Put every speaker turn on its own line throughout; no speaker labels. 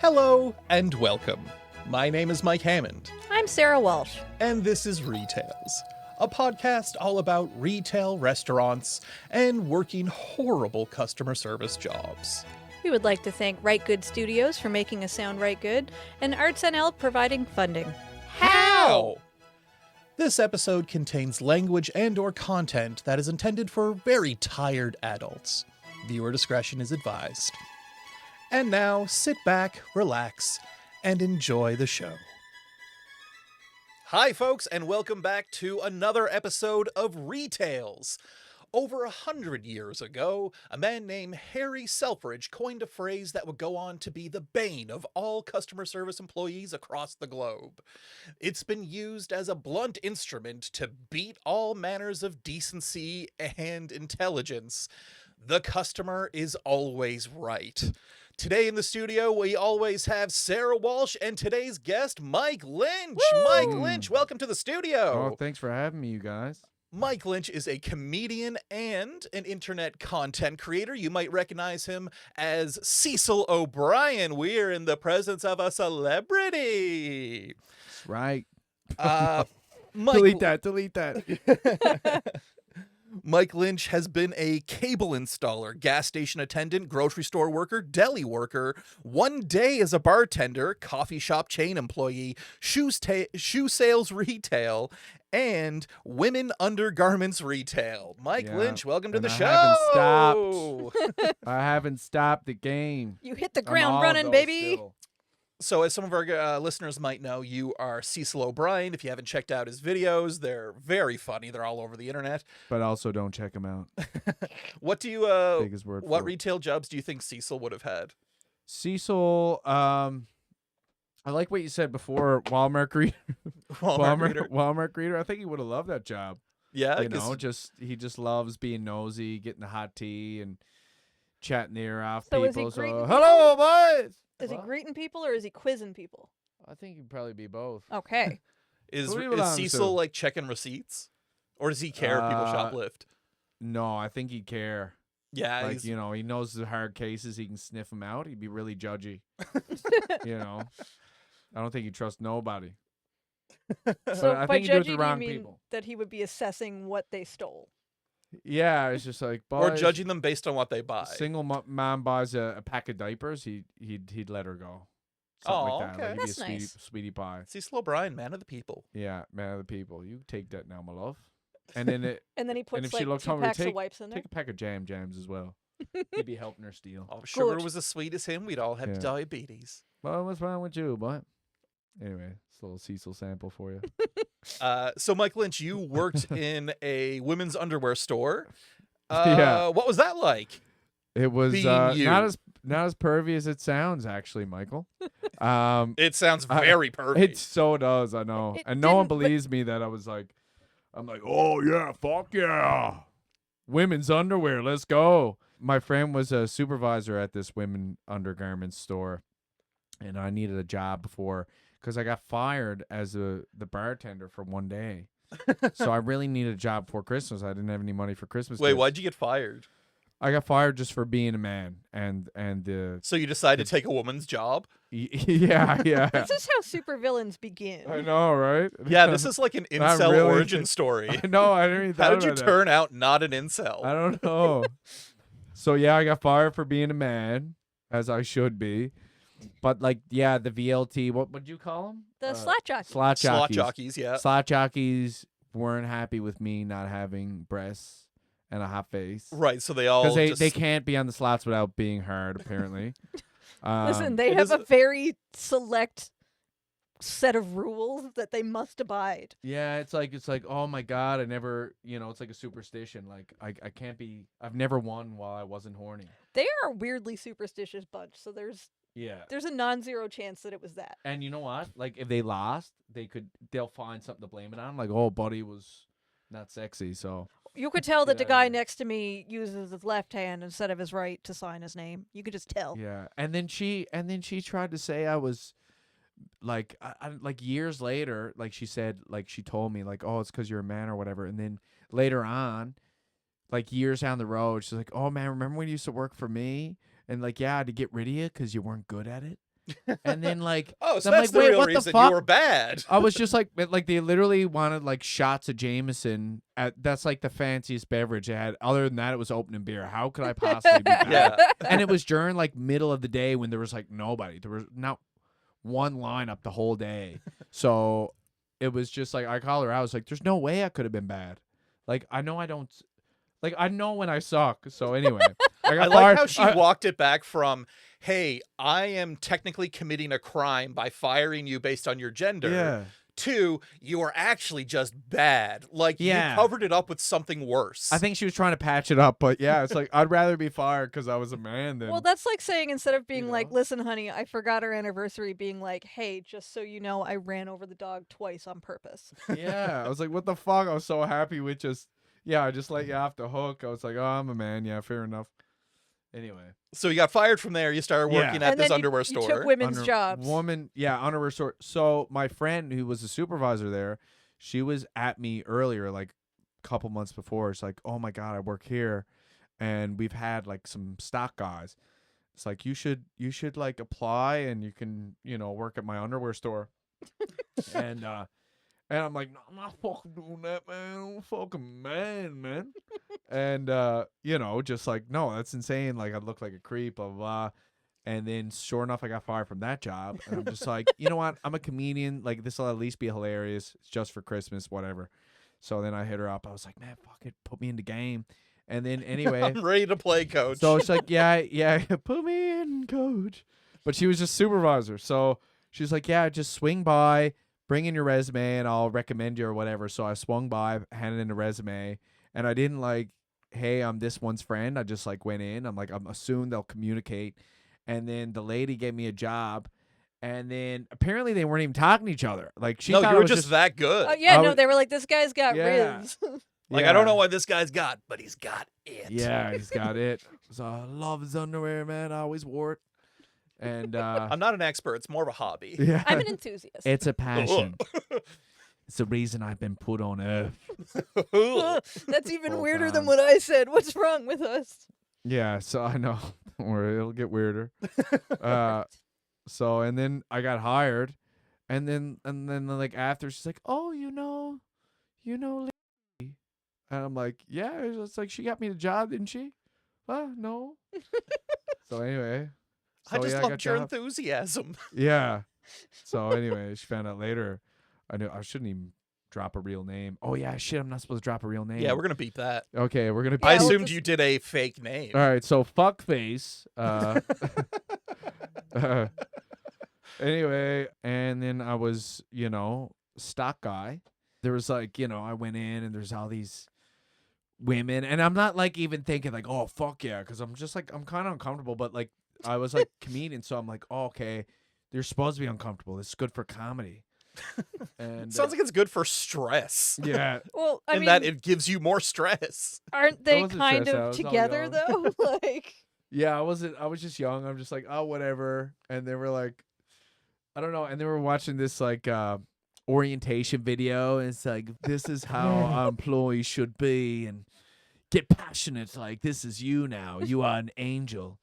Hello and welcome. My name is Mike Hammond,
I'm Sarah Walsh.
and this is Retails, a podcast all about retail restaurants and working horrible customer service jobs.
We would like to thank Right Good Studios for making us sound right good, and Arts NL providing funding.
How? This episode contains language and/or content that is intended for very tired adults. Viewer discretion is advised. And now, sit back, relax, and enjoy the show. Hi, folks, and welcome back to another episode of Retails. Over 100 years ago, a man named Harry Selfridge coined a phrase that would go on to be the bane of all customer service employees across the globe. It's been used as a blunt instrument to beat all manners of decency and intelligence. The customer is always right. Today in the studio, we always have Sarah Walsh and today's guest, Mike Lynch.
Woo!
Mike Lynch, welcome to the studio.
Oh, thanks for having me, you guys.
Mike Lynch is a comedian and an internet content creator. You might recognize him as Cecil O'Brien. We're in the presence of a celebrity.
That's right.
Mike,
Delete that.
Mike Lynch has been a cable installer, gas station attendant, grocery store worker, deli worker, one day as a bartender, coffee shop chain employee, shoe sales retail, and women undergarments retail. Mike
Yeah,
Lynch, welcome to
and
the
I
show.
haven't I haven't stopped the game.
You hit the
I'm
ground
all
running,
those
baby.
still.
So, as some of our listeners might know, you are Cecil O'Brien. If you haven't checked out his videos, they're very funny. They're all over the internet.
But also don't check them out.
What do you?
Biggest word
What
for it.
retail jobs do you think Cecil would have had?
Cecil, I like what you said before. Walmart greeter.
Walmart.
Walmart greeter. I think he would have loved that job.
Yeah,
You know, he just loves being nosy, getting the hot tea, and chatting the ear off
So is he
people. So,
greeting
hello, boys.
Is he
What?
greeting people or is he quizzing people?
I think he'd probably be both.
Okay.
Is
Who do you belong
Cecil
to?
like checking receipts, or does he care if people shoplift?
No, I think he'd care.
Yeah,
Like,
he's,
you know, he knows the hard cases. He can sniff them out. He'd be really judgy. You know, I don't think he'd trust nobody.
So
I
by
think he do it
judging,
to
you
the wrong
mean
people.
that he would be assessing what they stole?
Yeah, it's just like,
or
boys,
judging them based on what they buy.
Single mom buys a pack of diapers, he'd let her go. Something
Oh,
like that.
okay.
Like, he'd
That's
be a sweetie,
nice.
sweetie pie.
Cecil O'Brien, man of the people.
Yeah, man of the people. You take that now, my love. And then
And then he
if
puts
she
like
looks
2
hungry,
packs of wipes in there.
take a pack of jams as well. He'd be helping her steal.
Oh, if sugar
Good.
was as sweet as him, we'd all have
Yeah.
diabetes.
Well, what's wrong with you, boy? Anyway, it's a little Cecil sample for you.
So, Mike Lynch, you worked in a women's underwear store.
Yeah.
What was that like?
It was
Being you.
not as pervy as it sounds, actually, Michael.
It sounds
I-
very perfect.
It so does, I know.
It
And no one
didn't, but-
believes me that I'm like, oh yeah, fuck yeah. Women's underwear, let's go. My friend was a supervisor at this women undergarments store, and I needed a job before because I got fired as the bartender for one day. So I really needed a job before Christmas. I didn't have any money for Christmas.
Wait,
gifts.
why'd you get fired?
I got fired just for being a man, and
So you decided to take a woman's job?
yeah.
This is how supervillains begin.
I know, right?
Yeah, this is like an
Not
incel
really.
origin story.
I know. I didn't even
How
thought
did you
about that.
turn out not an incel?
I don't know. So yeah, I got fired for being a man, as I should be. But like, yeah, the VLT. What would you call them?
The slat jockey.
Slot
Slot
jockeys.
jockeys, yeah.
Slot jockeys weren't happy with me not having breasts and a hot face
Right, so they all
because
just...
they can't be on the slots without being hard. Apparently.
Listen, they
it
have
is
a very select set of rules that they must abide.
Yeah, it's like oh my god, I never, it's like a superstition. Like I can't be. I've never won while I wasn't horny.
They are a weirdly superstitious bunch, so there's
Yeah.
a non-zero chance that it was that.
And you know what? Like if they lost, they'll find something to blame it on. Like, oh, buddy was not sexy, so
You could tell that
Get
the
outta
guy
here.
next to me uses his left hand instead of his right to sign his name. You could just tell.
yeah. And then she tried to say I was like like years later, like she said, like she told me like, oh, it's because you're a man or whatever. And then later on, like years down the road, she's like, oh man, remember when you used to work for me? And like, yeah, I had to get rid of you because you weren't good at it. And then like,
Oh, so
I'm
that's
like,
the
wait,
real
what the
reason
fuck?
you were bad.
I was just like they literally wanted like shots of Jameson. That's like the fanciest beverage they had. Other than that, it was opening beer. How could I possibly be bad?
Yeah.
And it was during like middle of the day when there was like nobody. There was not one lineup the whole day. So it was just like I called her out. I was like, "There's no way I could have been bad. Like I know I don't. Like I know when I suck." So anyway, I got
I like
fired.
how she walked it back from, hey, I am technically committing a crime by firing you based on your gender,
Yeah.
to you are actually just bad. Like,
Yeah.
you covered it up with something worse.
I think she was trying to patch it up, but yeah, it's like I'd rather be fired because I was a man than.
Well, that's like saying instead of being like,
know?
listen, honey, I forgot our anniversary, being like, hey, just so you know, I ran over the dog twice on purpose.
Yeah, I was like, what the fuck? I was so happy with just, I just let you off the hook. I was like, oh, I'm a man. Yeah, fair enough. Anyway.
So you got fired from there. You started
Yeah.
working at
And
this
then
underwear
you
store.
took women's jobs.
Underwear store. So my friend who was a supervisor there, she was at me earlier, like a couple months before. It's like, oh my God, I work here. And we've had like some stock guys. It's like, you should like apply and you can, work at my underwear store. and I'm like, no, I'm not fucking doing that, man. I'm a fucking man. And, just like, no, that's insane. Like, I look like a creep, blah, blah, blah. And then, sure enough, I got fired from that job. And I'm just like, you know what? I'm a comedian. Like, this will at least be hilarious. It's just for Christmas, whatever. So then I hit her up. I was like, man, fuck it. Put me in the game. And then, anyway.
I'm ready to play, coach.
So it's like, yeah, put me in, coach. But she was just supervisor. So she's like, yeah, just swing by, bring in your resume, and I'll recommend you or whatever. So I swung by, handed in the resume, and I didn't like, hey, I'm this one's friend. I just like went in. I'm like, I'm assuming they'll communicate. And then the lady gave me a job. And then apparently they weren't even talking to each other. Like she
no,
thought
you
I
were
was
just that good.
Yeah,
I
no,
was-
they were like, this guy's got
Yeah.
ribs.
Like, I don't know what this guy's got, but he's got it.
Yeah, he's got it. So I love his underwear, man. I always wore it. And
I'm not an expert. It's more of a hobby.
yeah.
I'm an enthusiast.
It's a passion. It's the reason I've been put on earth.
That's even
Full
weirder than
time.
what I said. What's wrong with us?
Yeah, so I know. Don't worry, it'll get weirder. So and then I got hired, and then like after she's like, oh, Lee. And I'm like, yeah. It's like she got me the job, didn't she? No. So anyway,
I just
yeah,
loved
got
your
job.
enthusiasm.
Yeah. So anyway, she found out later. I knew I shouldn't even drop a real name. Oh yeah, shit, I'm not supposed to drop a real name.
Yeah, we're gonna beat that.
Okay, we're gonna.
I
Yeah, we'll
assumed
just-
you did a fake name.
All right, so fuckface. Anyway, and then I was, stock guy. There was like, I went in and there's all these women, and I'm not like even thinking like, oh fuck yeah, because I'm just like I'm kind of uncomfortable, but like I was like comedian, so I'm like, oh, okay, they're supposed to be uncomfortable. This is good for comedy. And
Sounds like it's good for stress.
yeah.
Well, I
And
mean,
that it gives you more stress.
aren't they
wasn't
kind
stressed out, I
of
was all
together,
young.
though? Like,
Yeah, I was just young. I'm just like, oh, whatever. And they were like, I don't know. And they were watching this like orientation video. And it's like, this is how our employees should be. And get passionate. Like, this is you now. You are an angel.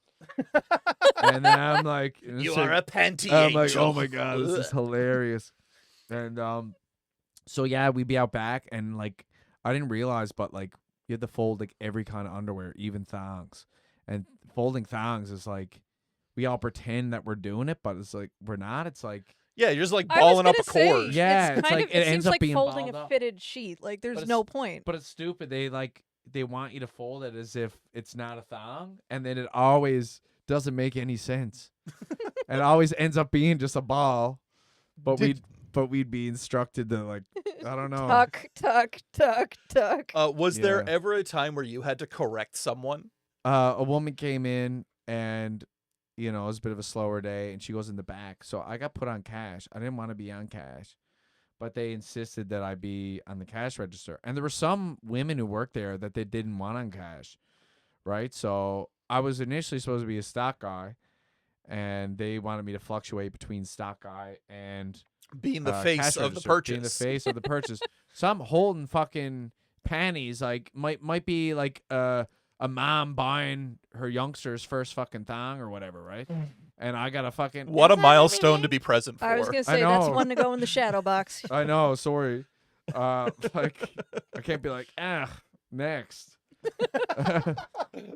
And then I'm like, and
You
it's
are
like-
a panty
I'm like,
angel.
oh my God, this is hilarious. And so yeah, we'd be out back and like I didn't realize, but like you had to fold like every kind of underwear, even thongs. And folding thongs is like we all pretend that we're doing it, but it's like we're not. It's like
Yeah, you're just like
I was
balling up
gonna
a
say,
cord.
Yeah,
it's
it's
kind
like
of,
it
it
ends
seems
up
like
being
folding
balled
a
up.
fitted sheet. Like, there's
But
no
it's-
point.
but it's stupid. They want you to fold it as if it's not a thong, and then it always doesn't make any sense. And it always ends up being just a ball. But
Did-
we'd be instructed to like I don't know.
Tuck, tuck, tuck, tuck.
Was there
Yeah.
ever a time where you had to correct someone?
A woman came in and it was a bit of a slower day and she goes in the back. So I got put on cash. I didn't want to be on cash. But they insisted that I be on the cash register. And there were some women who worked there that they didn't want on cash. Right? So I was initially supposed to be a stock guy and they wanted me to fluctuate between stock guy and
Being the
cash
face of the
register,
purchase.
being the face of the purchase. So I'm holding fucking panties, like might be like a mom buying her youngster's first fucking thong or whatever, right? and I got to fucking.
What a
Is that
milestone to
everything?
be present for.
I was gonna
I
say that's
know.
one to go in the shadow box.
I know. Sorry. Like I can't be like next.
I'm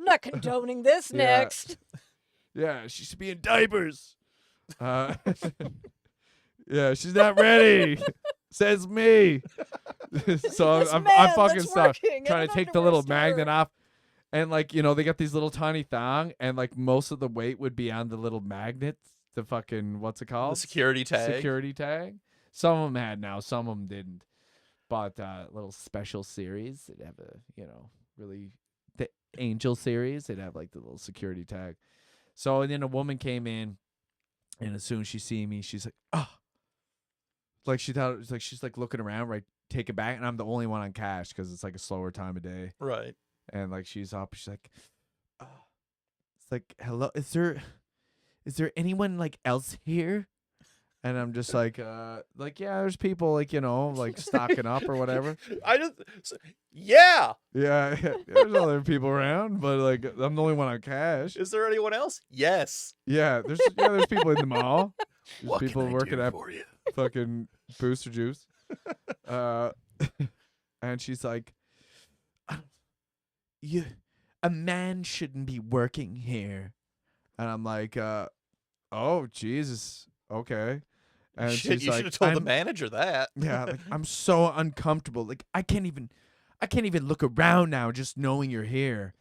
not condoning this.
Yeah.
Next.
Yeah, she should be in diapers. Yeah, she's not ready. Says me. So
This
I'm
man
fucking
that's
stuck
working at
trying
an
to take the
underwear
little
store.
magnet off. And like, they got these little tiny thong, and like most of the weight would be on the little magnets, the fucking, what's it called?
The security tag.
Security tag. Some of them had now, some of them didn't. But little special series, they'd have a, really, the Angel series, they'd have like the little security tag. So and then a woman came in, and as soon as she see me, she's like, oh. Like she thought it was like she's like looking around, right? Take it back, and I'm the only one on cash because it's like a slower time of day.
Right.
And like she's up, she's like, oh. It's like, hello, is there anyone like else here? And I'm just like yeah, there's people like like stocking up or whatever.
Yeah.
Yeah, there's other people around, but like I'm the only one on cash.
Is there anyone else? Yes.
Yeah, there's people in the mall. There's
What
people
can I
working
do
at
for you?
fucking Booster Juice. And she's like, a man shouldn't be working here. And I'm like, oh Jesus, okay. And
Shit,
she's
you
like,
should have told the
I'm-
manager that.
yeah, like, I'm so uncomfortable. Like I can't even look around now just knowing you're here.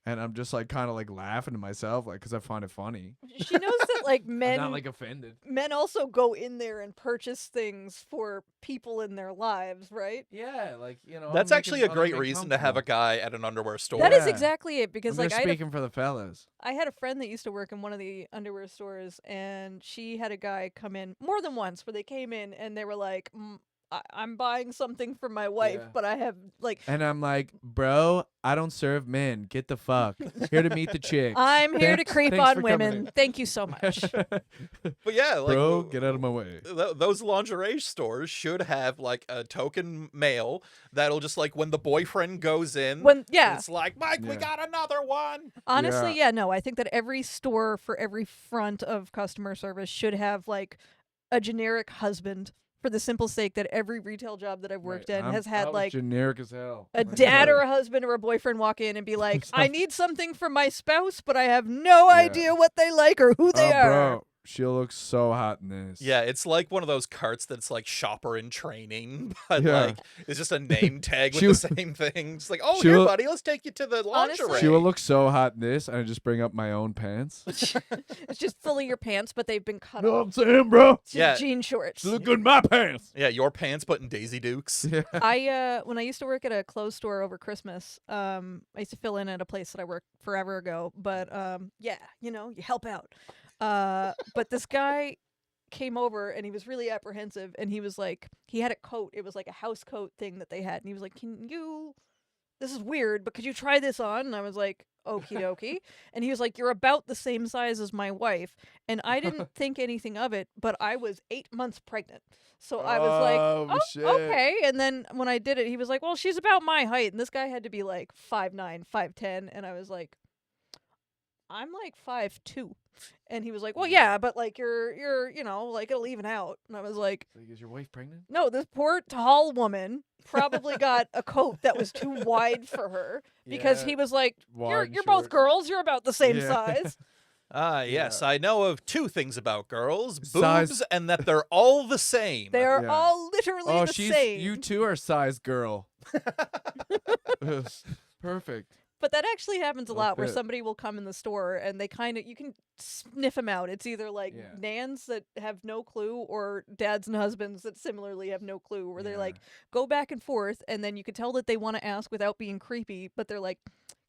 And I'm just like kind of like laughing to myself, like, because I find it funny.
She knows that like
I'm
men
not like offended.
men also go in there and purchase things for people in their lives, right?
Yeah, like
That's actually a great reason to have a guy at an underwear store.
That is
Yeah.
exactly it because
I'm
like
just speaking for the fellas.
I had a friend that used to work in one of the underwear stores, and she had a guy come in more than once where they came in and they were like, I'm buying something for my wife,
Yeah.
but I have like
And I'm like, bro, I don't serve men. Get the fuck. Here to meet the chick.
I'm here to creep
Thanks
on
for coming
women.
in.
Thank you so much.
But yeah, like,
Bro, get out of my way.
Those lingerie stores should have like a token male that'll just like when the boyfriend goes in, it's like, Mike, we
Yeah.
got another one.
Honestly, no, I think that every store for every front of customer service should have like a generic husband for the simple sake that every retail job that I've worked in has
I
had
was
like
generic as hell.
a dad or a husband or a boyfriend walk in and be like, I need something for my spouse, but I have no idea what they like or who they are.
Bro, she looks so hot in this.
Yeah, it's like one of those carts that's like shopper in training, but
Yeah.
like it's just a name tag with
She
the same thing. It's like, oh,
she
here,
will-
buddy, let's take you to the
Honestly-
lingerie.
She will look so hot in this, and I just bring up my own pants.
It's just full of your pants, but they've been cut
know what
off.
I'm saying, bro?
It's just
Yeah.
jean shorts.
She look good in my pants.
Yeah, your pants, but in Daisy Dukes.
Yeah.
I when I used to work at a clothes store over Christmas, I used to fill in at a place that I worked forever ago. But yeah, you help out. But this guy came over and he was really apprehensive, and he was like, he had a coat. It was like a house coat thing that they had, and he was like, this is weird, but could you try this on? And I was like, okie dokie. And he was like, you're about the same size as my wife. And I didn't think anything of it, but I was 8 months pregnant. So I was like, oh,
shit.
okay. And then when I did it, he was like, well, she's about my height. And this guy had to be like 5'9", 5'10". And I was like, I'm like 5'2". And he was like, well, yeah, but like you're like it'll even out. And I was like,
Like, is your wife pregnant?
no, this poor tall woman probably got a coat that was too wide for her because
Yeah,
he was like,
wide
you're
and
both
short.
girls, you're about the same
Yeah.
size.
Yes, I know of two things about girls: boobs
Size-
and that they're all the same.
They are
Yeah.
all literally
Oh,
the
she's
same.
you two are size girl. Perfect.
But that actually happens a
They'll
lot where
fit.
somebody will come in the store and they you can sniff them out. It's either like
Yeah.
nans that have no clue or dads and husbands that similarly have no clue, where they
Yeah.
like go back and forth, and then you can tell that they want to ask without being creepy, but they're like,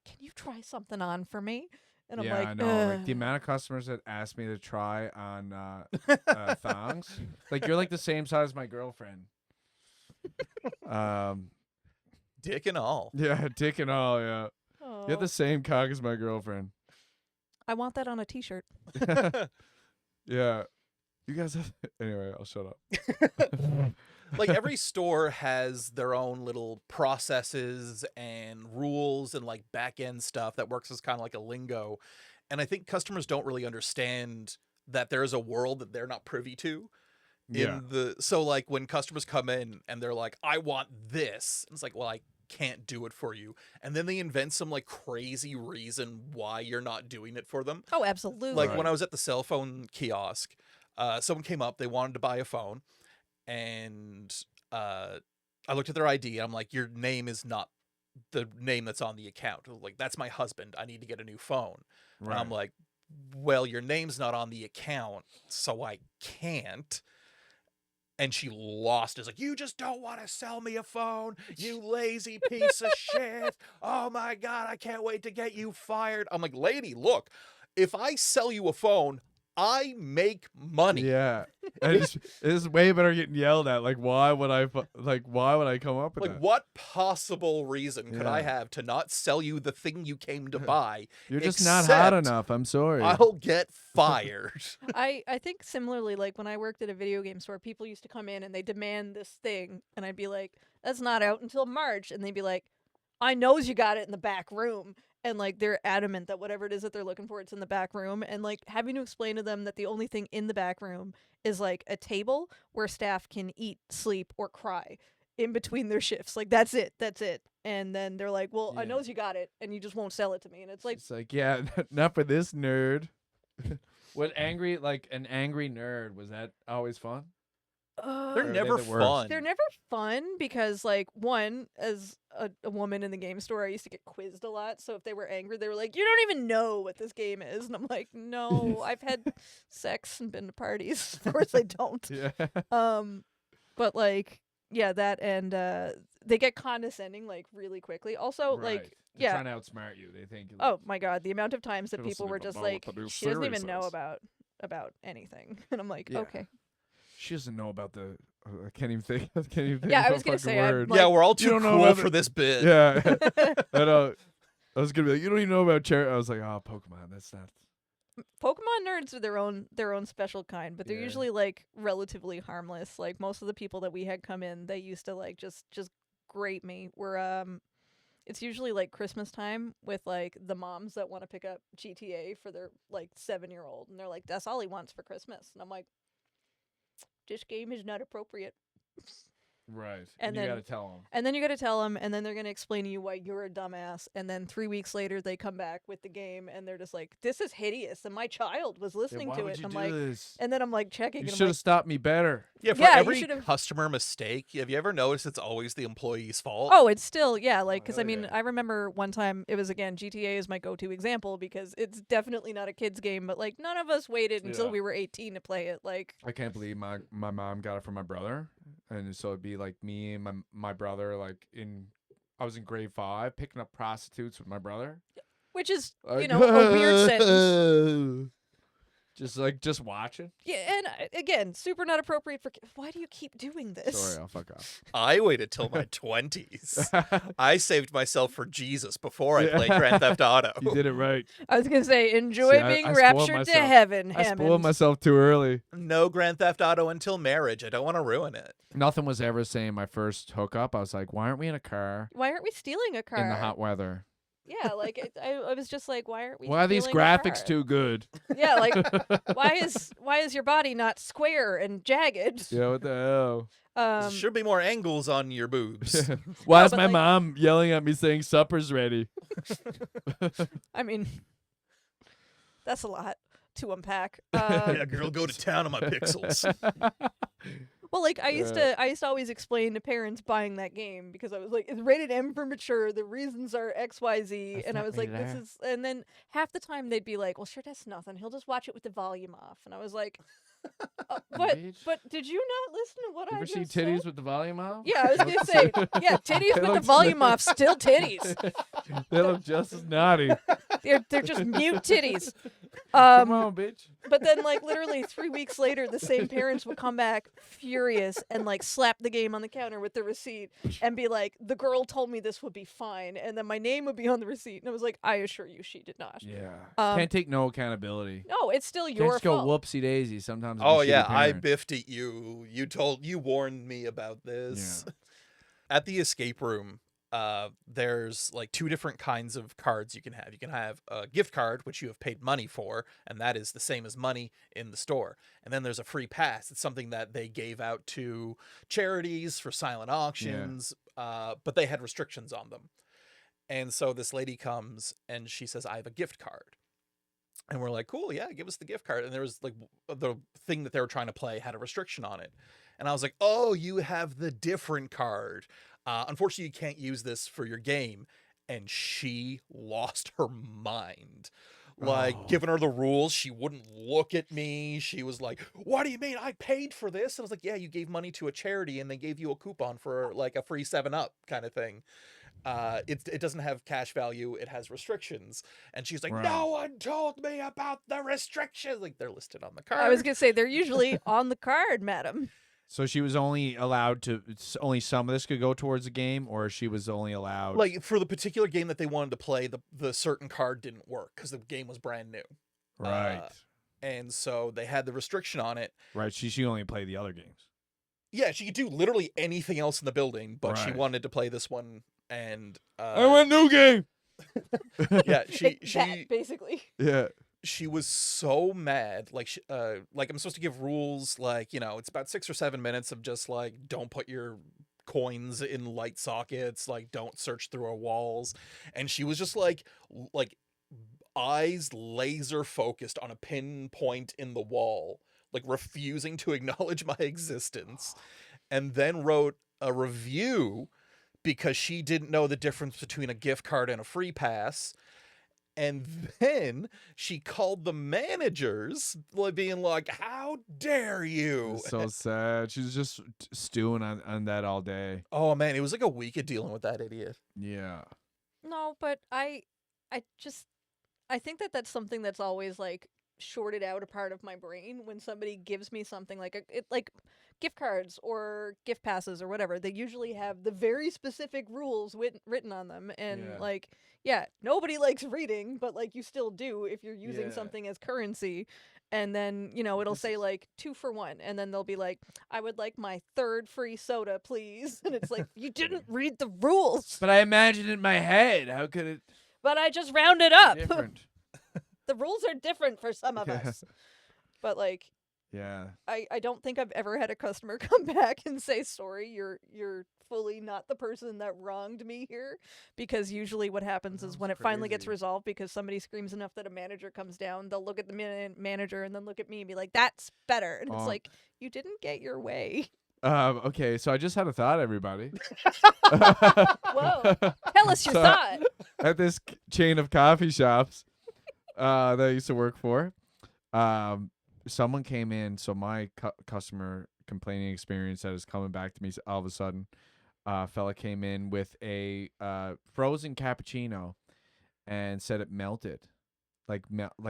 can you try something on for me? And I'm
Yeah,
like,
I know. Like the
"Ugh."
amount of customers that ask me to try on thongs. Like you're like the same size as my girlfriend.
Dick and all.
Yeah, dick and all. Yeah, you have
Oh,
the same cock as my girlfriend.
I want that on a t-shirt.
Yeah, you guys have. Anyway, I'll shut up.
Like every store has their own little processes and rules and like back end stuff that works as kind of like a lingo. And I think customers don't really understand that there is a world that they're not privy to.
Yeah.
So like when customers come in and they're like, I want this, it's like, well, I can't do it for you, and then they invent some like crazy reason why you're not doing it for them.
Oh, absolutely.
Like
Right.
when I was at the cell phone kiosk, someone came up, they wanted to buy a phone, and I looked at their ID and I'm like, your name is not the name that's on the account. Like, that's my husband, I need to get a new phone. And I'm like, well, your name's not on the account, so I can't. And she lost. It's like, you just don't want to sell me a phone, you lazy piece of shit. Oh my God, I can't wait to get you fired. I'm like, lady, look, if I sell you a phone, I make money.
Yeah. It's way better getting yelled at. Like, why would I come up with
Like,
that?
what possible reason could I
Yeah.
have to not sell you the thing you came to buy?
You're just not hot
except
enough. I'm sorry.
I'll get fired.
I think similarly, like when I worked at a video game store, people used to come in and they demand this thing, and I'd be like, "That's not out until March," and they'd be like, "I knows you got it in the back room," and like they're adamant that whatever it is that they're looking for, it's in the back room, and like having to explain to them that the only thing in the back room is like a table where staff can eat, sleep, or cry in between their shifts. Like that's it, and then they're like, "Well, I
Yeah.
knows you got it, and you just won't sell it to me," and it's like,
It's like, yeah, not for this nerd. An angry nerd, was that always fun?
They're
Or are they
never
the worst?
fun.
They're never fun because, like, one, as a woman in the game store, I used to get quizzed a lot. So if they were angry, they were like, "You don't even know what this game is." And I'm like, "No, I've had sex and been to parties." Of course I don't.
Yeah.
But, like, yeah, that and they get condescending, like, really quickly. Also,
Right.
like,
They're
yeah.
trying to outsmart you. They think.
Oh, my God. The amount of times that
She doesn't
people were
even
just
know what
like,
the new
she doesn't even
series
know
is."
about anything. And I'm like,
Yeah.
okay.
She doesn't know about the. I can't even think. I can't even think.
Yeah, I
of
was
a
gonna
fucking
say, I'm
word.
like-
Yeah, we're all
You
too
don't know
cool
about
for
the-
this bit.
Yeah. I know. I was gonna be like, you don't even know about charity. I was like, oh, Pokemon. That's not.
Pokemon nerds are their own special kind, but they're
Yeah.
usually like relatively harmless. Like most of the people that we had come in, they used to like just grate me. It's usually like Christmas time with like the moms that want to pick up GTA for their like 7-year-old, and they're like, "That's all he wants for Christmas," and I'm like, "This game is not appropriate."
Right.
And
you
then-
gotta tell them.
And then you got to tell them, and then they're going to explain to you why you're a dumbass. And then 3 weeks later, they come back with the game, and they're just like, "This is hideous," and my child was listening
why
to
would
it.
you
And
do
I'm like,
this?
and then I'm like checking.
You
and I'm
should have
like,
stopped me better.
Yeah, for
Yeah, you
every
should've-
customer mistake, have you ever noticed it's always the employee's fault?
oh, it's still, yeah, like, because I
hell
mean,
yeah.
I remember one time, it was again, GTA is my go-to example because it's definitely not a kid's game, but like, none of us waited until
Yeah.
we were 18 to play it. Like,
I can't believe my mom got it from my brother, and so it'd be like me and my brother, like I was in grade 5 picking up prostitutes with my brother.
which is,
Like,
a weird sentence.
Just watching.
Yeah, and again, super not appropriate for why do you keep doing this?
Sorry, I'll fuck off.
I waited till my 20s. I saved myself for Jesus before I
Yeah.
played Grand Theft Auto.
You did it right.
I was gonna say, enjoy
See, I
being
spoiled
raptured to
myself.
heaven,
I
Hammond.
spoiled myself too early.
No Grand Theft Auto until marriage. I don't want to ruin it.
Nothing was ever saying my first hookup. I was like, why aren't we in a car
Why aren't we stealing a car?
in the hot weather?
Yeah, like I was just like, why aren't we?
Why are these
stealing a
graphics
car?
too good?
Yeah, like why is your body not square and jagged?
Yeah, what the hell?
There should be more angles on your boobs.
Why is
but,
my
like-
mom yelling at me saying supper's ready?
I mean, that's a lot to unpack.
Yeah, girl, go to town on my pixels.
Well, like I used to always explain to parents buying that game because I was like, it's rated M for mature. The reasons are X, Y, Z,
That's
and I
not
was like,
rated
this
R.
is. And then half the time they'd be like, well, sure, that's nothing. He'll just watch it with the volume off. And I was like, but
Bitch.
did you not listen to what
You
I
ever
just
see titties
said?
with the volume off?
Yeah, I was gonna say, yeah, titties
They
with the
look
volume off, still titties.
They look just as naughty.
They're just mute titties.
Come on, bitch.
But then, like, literally 3 weeks later, the same parents would come back furious and, like, slap the game on the counter with the receipt and be like, the girl told me this would be fine. And then my name would be on the receipt. And I was like, I assure you she did not.
Yeah.
Um,
Can't take no accountability.
No, it's still
Can't
your
just go
fault.
whoopsie daisy. Sometimes. I'm a
Oh
shitty
yeah, I
parent.
biffed at you. You warned me about this. At the escape room, there's like two different kinds of cards you can have. You can have a gift card, which you have paid money for, and that is the same as money in the store. And then there's a free pass. It's something that they gave out to charities for silent auctions, but they had restrictions on them. And so this lady comes and she says, I have a gift card. And we're like, cool, yeah, give us the gift card. And there was like the thing that they were trying to play had a restriction on it. And I was like, oh, you have the different card. Unfortunately, you can't use this for your game. And she lost her mind. Like, giving her the rules, she wouldn't look at me. She was like, what do you mean? I paid for this? And I was like, yeah, you gave money to a charity and they gave you a coupon for like a free 7-Up kind of thing. It doesn't have cash value. It has restrictions. And she's like, no one told me about the restrictions. Like, they're listed on the card.
I was going to say, they're usually on the card, madam.
So she was only allowed to, only some of this could go towards the game, or she was only allowed...
Like, for the particular game that they wanted to play, the certain card didn't work because the game was brand new.
Right.
And so they had the restriction on it.
Right, she only played the other games.
Yeah, she could do literally anything else in the building, but she
Right.
wanted to play this one, and...
I want new game!
Yeah,
That, basically.
Yeah.
she was so mad. Like, like I'm supposed to give rules, like, you know, it's about 6 or 7 minutes of just like, don't put your coins in light sockets, like, don't search through our walls. And she was just like eyes laser focused on a pinpoint in the wall, like refusing to acknowledge my existence, and then wrote a review because she didn't know the difference between a gift card and a free pass. And then she called the managers, like, being like, how dare you?
It's so sad. She's just stewing on that all day.
Oh, man, it was like a week of dealing with that idiot.
Yeah.
No, but I think that that's something that's always like shorted out a part of my brain when somebody gives me something like like gift cards or gift passes or whatever. They usually have the very specific rules written on them, and like, yeah, nobody likes reading, but like you still do if you're using something as currency. And then, you know, it'll say like 2 for 1, and then they'll be like, I would like my 3rd free soda, please. And it's like, you didn't read the rules.
But I imagined it in my head. How could it
But I just rounded up.
different?
The rules are different for some of us. But like,
Yeah.
I don't think I've ever had a customer come back and say, sorry, you're fully not the person that wronged me here. Because usually what happens is when it finally gets
crazy.
resolved because somebody screams enough that a manager comes down, they'll look at the manager and then look at me and be like, that's better. And it's like, you didn't get your way.
Okay, so I just had a thought, everybody.
Whoa. Tell us your
So-
thought.
At this chain of coffee shops that I used to work for, someone came in. So my customer complaining experience that is coming back to me all of a sudden. Fella came in with a frozen cappuccino and said it melted, like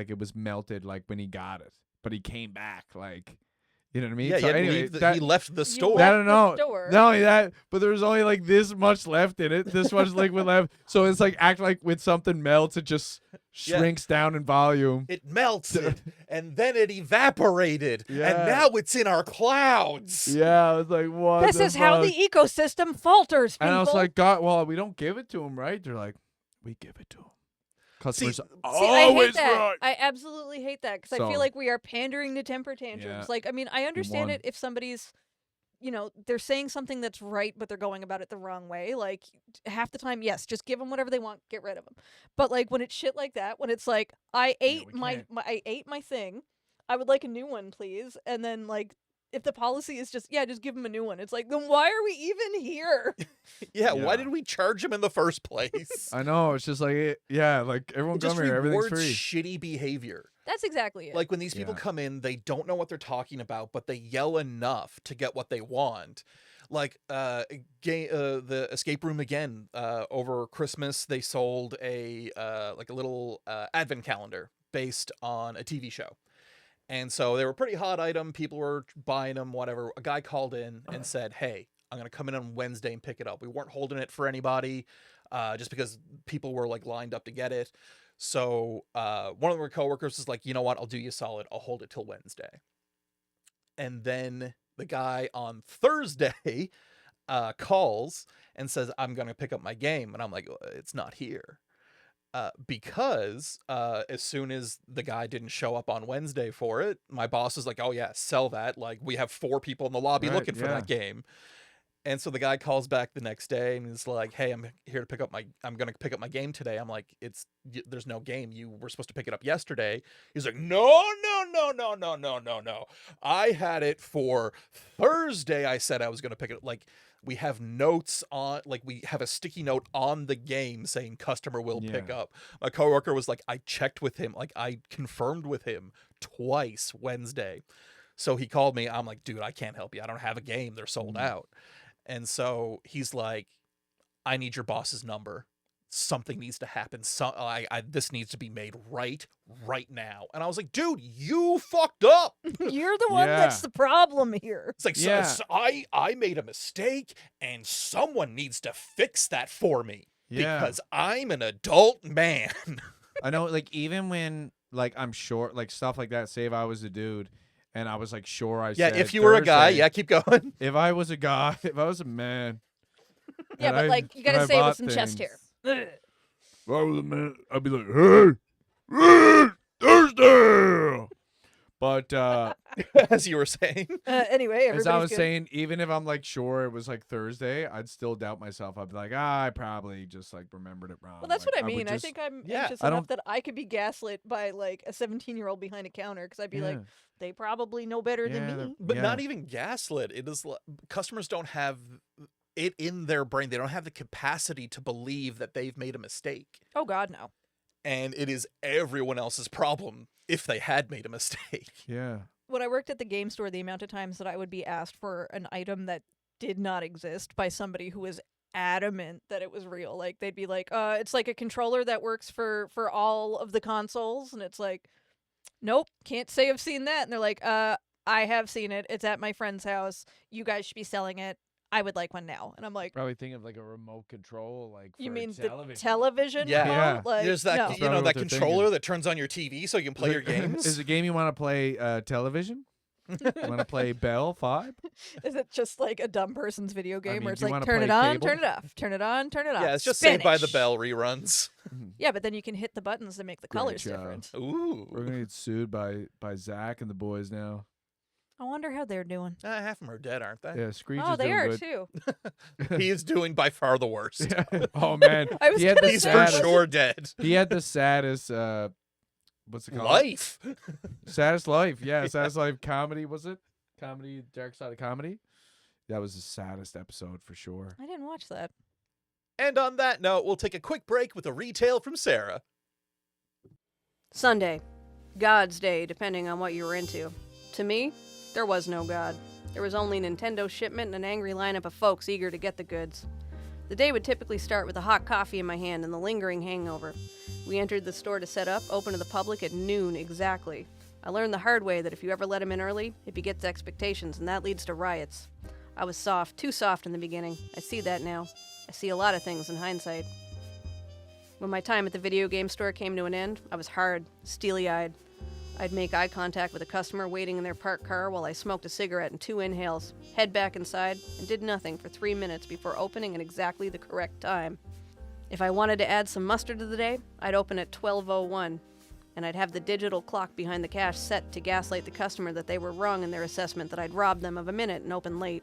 it was melted, like when he got it. But he came back, like, you know what I mean?
Yeah,
So
he, had to
anyway,
leave
that-
he left the store.
I
left
don't
the
know.
store.
Not only that, but there was only like this much left in it. This much liquid left. So it's like act like when something melts, it just shrinks down in volume.
It melted, and then it evaporated,
Yeah.
and now it's in our clouds.
Yeah, I was like, what?
This is how the ecosystem falters, people.
And I was like, God, well, we don't give it to him, right? They're like, we give it to him. Customers
See,
always
I hate that.
right.
I absolutely hate that because I
So-
feel like we are pandering to temper tantrums.
Yeah.
Like, I mean, I understand
won.
it if somebody's, you know, they're saying something that's right, but they're going about it the wrong way. Like, half the time, yes, just give them whatever they want, get rid of them. But like when it's shit like that, when it's like, I ate
we
my I ate my thing, I would like a new one, please. And then like, if the policy is just give them a new one, it's like, then why are we even here?
Yeah,
Yeah.
why did we charge him in the first place?
I know. It's just like, like everyone
It just
come here, everything's
rewards
free.
shitty behavior.
That's exactly it.
Like when these people
Yeah.
come in, they don't know what they're talking about, but they yell enough to get what they want. Like the escape room again. Over Christmas, they sold a like a little advent calendar based on a TV show. And so they were a pretty hot item. People were buying them, whatever. A guy called in and said, hey, I'm going to come in on Wednesday and pick it up. We weren't holding it for anybody just because people were like lined up to get it. So one of our coworkers was like, you know what? I'll do you a solid. I'll hold it till Wednesday. And then the guy on Thursday calls and says, I'm going to pick up my game. And I'm like, it's not here. Because as soon as the guy didn't show up on Wednesday for it, my boss is like, oh yeah, sell that. Like, we have 4 people in the lobby
Right,
looking for
yeah.
that game. And so the guy calls back the next day and is like, hey, I'm going to pick up my game today. I'm like, there's no game. You were supposed to pick it up yesterday. He's like, no. I had it for Thursday. I said I was going to pick it up. Like, we have notes on, like, we have a sticky note on the game saying customer will pick up. My coworker was like, I checked with him. Like, I confirmed with him twice Wednesday. So he called me. I'm like, dude, I can't help you. I don't have a game. They're sold out. And so he's like, I need your boss's number. Something needs to happen. This needs to be made right now. And I was like, dude, you fucked up.
You're the one that's the problem here.
It's like, so I made a mistake and someone needs to fix that for me because I'm an adult man.
I know, like, even when, like, I'm short, like, stuff like that, say if I was a dude, and I was like, sure, I said
if you were a guy,
Thursday.
keep going.
If I was a guy, if I was a man.
Yeah, but like, you gotta say it with some chest hair.
If I was a man, I'd be like, hey, Thursday. But
as you were saying,
anyway,
as I was
good.
saying, even if I'm like sure it was like Thursday, I'd still doubt myself. I'd be like, I probably just like remembered it wrong.
Well, that's
like,
what I mean. I think I'm anxious enough that I could be gaslit by like a 17-year-old behind a counter because I'd be like, they probably know better than me.
But not even gaslit. It is customers don't have it in their brain. They don't have the capacity to believe that they've made a mistake.
Oh God, no.
And it is everyone else's problem if they had made a mistake.
Yeah.
When I worked at the game store, the amount of times that I would be asked for an item that did not exist by somebody who was adamant that it was real. Like, they'd be like, it's like a controller that works for all of the consoles. And it's like, nope, can't say I've seen that. And they're like, I have seen it. It's at my friend's house. You guys should be selling it. I would like one now. And I'm like,
probably think of like a remote control, like for
you mean
television.
the television?
Yeah.
remote? Like,
there's that
no.
that controller that turns on your TV so you can play your games.
Is a game you want to play television? You want to play Bell 5?
Is it just like a dumb person's video game where it's
do you
like
wanna
turn it
play
on,
cable?
turn it off, turn it on, turn it off?
Yeah, it's just Saved by the
Finish.
Bell reruns.
Yeah, but then you can hit the buttons to make the
Great
colors
show.
different.
Ooh.
We're gonna get sued by Zach and the boys now.
I wonder how they're doing.
Half of them are dead, aren't they?
Yeah, Screech
Oh,
is
they
doing
are
good.
too.
He is doing by far the worst.
Oh man,
I was
he had the
gonna
He's
say,
for
saddest.
sure dead.
He had the saddest. What's it called?
Life.
Saddest life. Yeah, saddest life comedy. Was it comedy? Dark side of comedy. That was the saddest episode for sure.
I didn't watch that.
And on that note, we'll take a quick break with a retail from Sarah.
Sunday. God's Day, depending on what you were into. To me, there was no God. There was only Nintendo shipment and an angry lineup of folks eager to get the goods. The day would typically start with a hot coffee in my hand and the lingering hangover. We entered the store to set up, open to the public at noon exactly. I learned the hard way that if you ever let him in early, it begets expectations, and that leads to riots. I was soft, too soft in the beginning. I see that now. I see a lot of things in hindsight. When my time at the video game store came to an end, I was hard, steely-eyed. I'd make eye contact with a customer waiting in their parked car while I smoked a cigarette and 2 inhales, head back inside, and did nothing for 3 minutes before opening at exactly the correct time. If I wanted to add some mustard to the day, I'd open at 12:01, and I'd have the digital clock behind the cash set to gaslight the customer that they were wrong in their assessment that I'd robbed them of a minute and open late.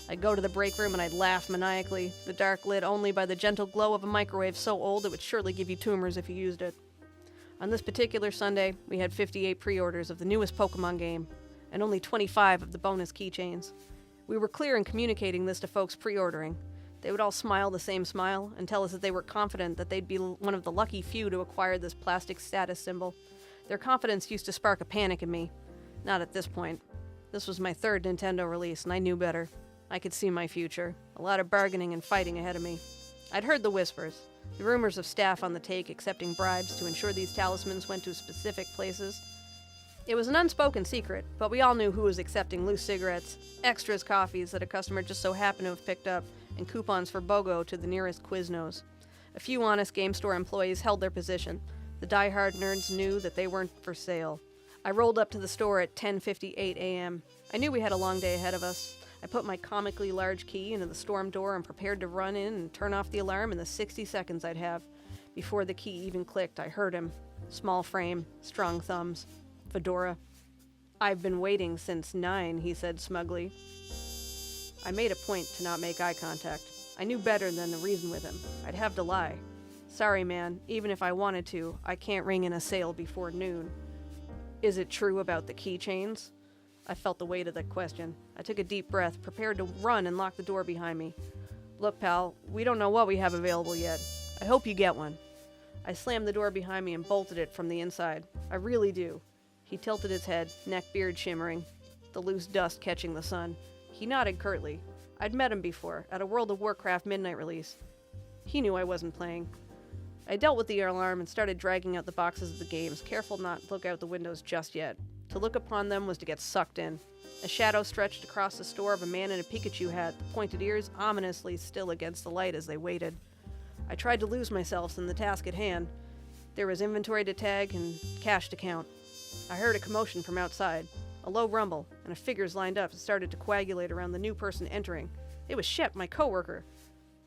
I'd go to the break room and I'd laugh maniacally, the dark lit only by the gentle glow of a microwave so old it would surely give you tumors if you used it. On this particular Sunday, we had 58 pre-orders of the newest Pokemon game, and only 25 of the bonus keychains. We were clear in communicating this to folks pre-ordering. They would all smile the same smile and tell us that they were confident that they'd be one of the lucky few to acquire this plastic status symbol. Their confidence used to spark a panic in me. Not at this point. This was my third Nintendo release, and I knew better. I could see my future. A lot of bargaining and fighting ahead of me. I'd heard the whispers. The rumors of staff on the take accepting bribes to ensure these talismans went to specific places. It was an unspoken secret, but we all knew who was accepting loose cigarettes, extras coffees that a customer just so happened to have picked up, and coupons for BOGO to the nearest Quiznos. A few honest game store employees held their position. The die-hard nerds knew that they weren't for sale. I rolled up to the store at 10:58 a.m. I knew we had a long day ahead of us. I put my comically large key into the storm door and prepared to run in and turn off the alarm in the 60 seconds I'd have. Before the key even clicked, I heard him. Small frame, strong thumbs, fedora. "I've been waiting since 9, he said smugly. I made a point to not make eye contact. I knew better than to reason with him. I'd have to lie. "Sorry, man, even if I wanted to, I can't ring in a sale before noon." "Is it true about the keychains?" I felt the weight of that question. I took a deep breath, prepared to run and lock the door behind me. "Look, pal, we don't know what we have available yet. I hope you get one." I slammed the door behind me and bolted it from the inside. "I really do." He tilted his head, neck beard shimmering, the loose dust catching the sun. He nodded curtly. I'd met him before, at a World of Warcraft midnight release. He knew I wasn't playing. I dealt with the alarm and started dragging out the boxes of the games, careful not to look out the windows just yet. To look upon them was to get sucked in. A shadow stretched across the store of a man in a Pikachu hat, the pointed ears ominously still against the light as they waited. I tried to lose myself in the task at hand. There was inventory to tag and cash to count. I heard a commotion from outside, a low rumble, and figures lined up and started to coagulate around the new person entering. It was Shep, my coworker.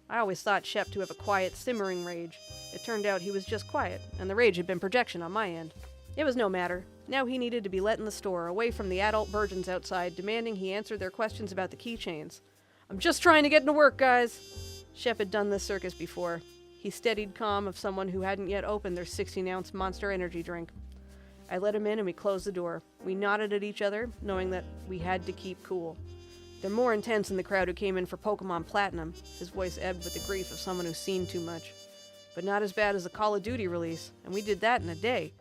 I always thought Shep to have a quiet, simmering rage. It turned out he was just quiet, and the rage had been projection on my end. It was no matter. Now he needed to be let in the store, away from the adult virgins outside, demanding he answer their questions about the keychains. "I'm just trying to get into work, guys." Shep had done this circus before. He steadied calm of someone who hadn't yet opened their 16-ounce Monster Energy drink. I let him in and we closed the door. We nodded at each other, knowing that we had to keep cool. They're more intense than the crowd who came in for Pokemon Platinum. His voice ebbed with the grief of someone who's seen too much. But not as bad as the Call of Duty release, and we did that in a day.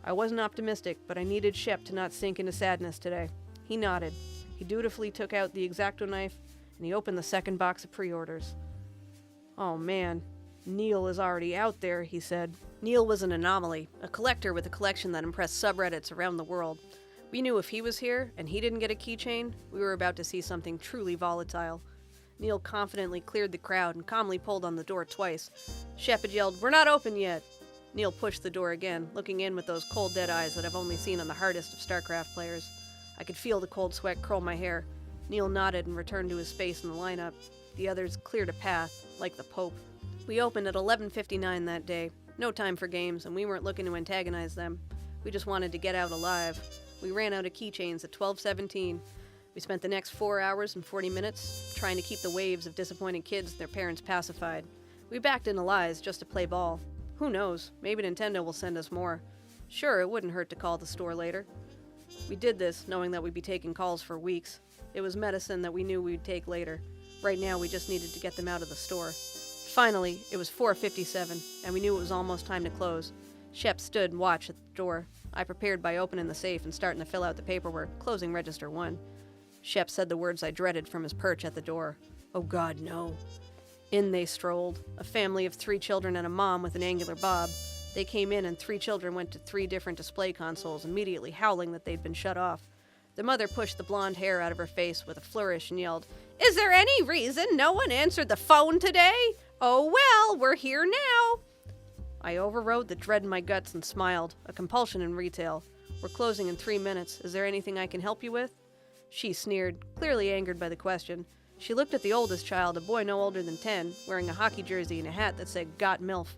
I wasn't optimistic, but I needed Shep to not sink into sadness today. He nodded. He dutifully took out the X-Acto knife, and he opened the second box of pre-orders. "Oh man, Neil is already out there," he said. Neil was an anomaly, a collector with a collection that impressed subreddits around the world. We knew if he was here, and he didn't get a keychain, we were about to see something truly volatile. Neil confidently cleared the crowd and calmly pulled on the door twice. Shep had yelled, "We're not open yet!" Neil pushed the door again, looking in with those cold dead eyes that I've only seen on the hardest of StarCraft players. I could feel the cold sweat curl my hair. Neil nodded and returned to his space in the lineup. The others cleared a path, like the Pope. We opened at 11:59 that day. No time for games, and we weren't looking to antagonize them. We just wanted to get out alive. We ran out of keychains at 12:17. We spent the next 4 hours and 40 minutes trying to keep the waves of disappointed kids and their parents pacified. We backed into lies just to play ball. Who knows, maybe Nintendo will send us more. Sure, it wouldn't hurt to call the store later. We did this knowing that we'd be taking calls for weeks. It was medicine that we knew we'd take later. Right now, we just needed to get them out of the store. Finally, it was 4:57, and we knew it was almost time to close. Shep stood and watched at the door. I prepared by opening the safe and starting to fill out the paperwork, closing register 1. Shep said the words I dreaded from his perch at the door. "Oh God, no." In they strolled, a family of 3 children and a mom with an angular bob. They came in and 3 children went to 3 different display consoles, immediately howling that they'd been shut off. The mother pushed the blonde hair out of her face with a flourish and yelled, "Is there any reason no one answered the phone today? Oh well, we're here now." I overrode the dread in my guts and smiled, a compulsion in retail. "We're closing in 3 minutes. Is there anything I can help you with?" She sneered, clearly angered by the question. She looked at the oldest child, a boy no older than 10, wearing a hockey jersey and a hat that said "Got MILF."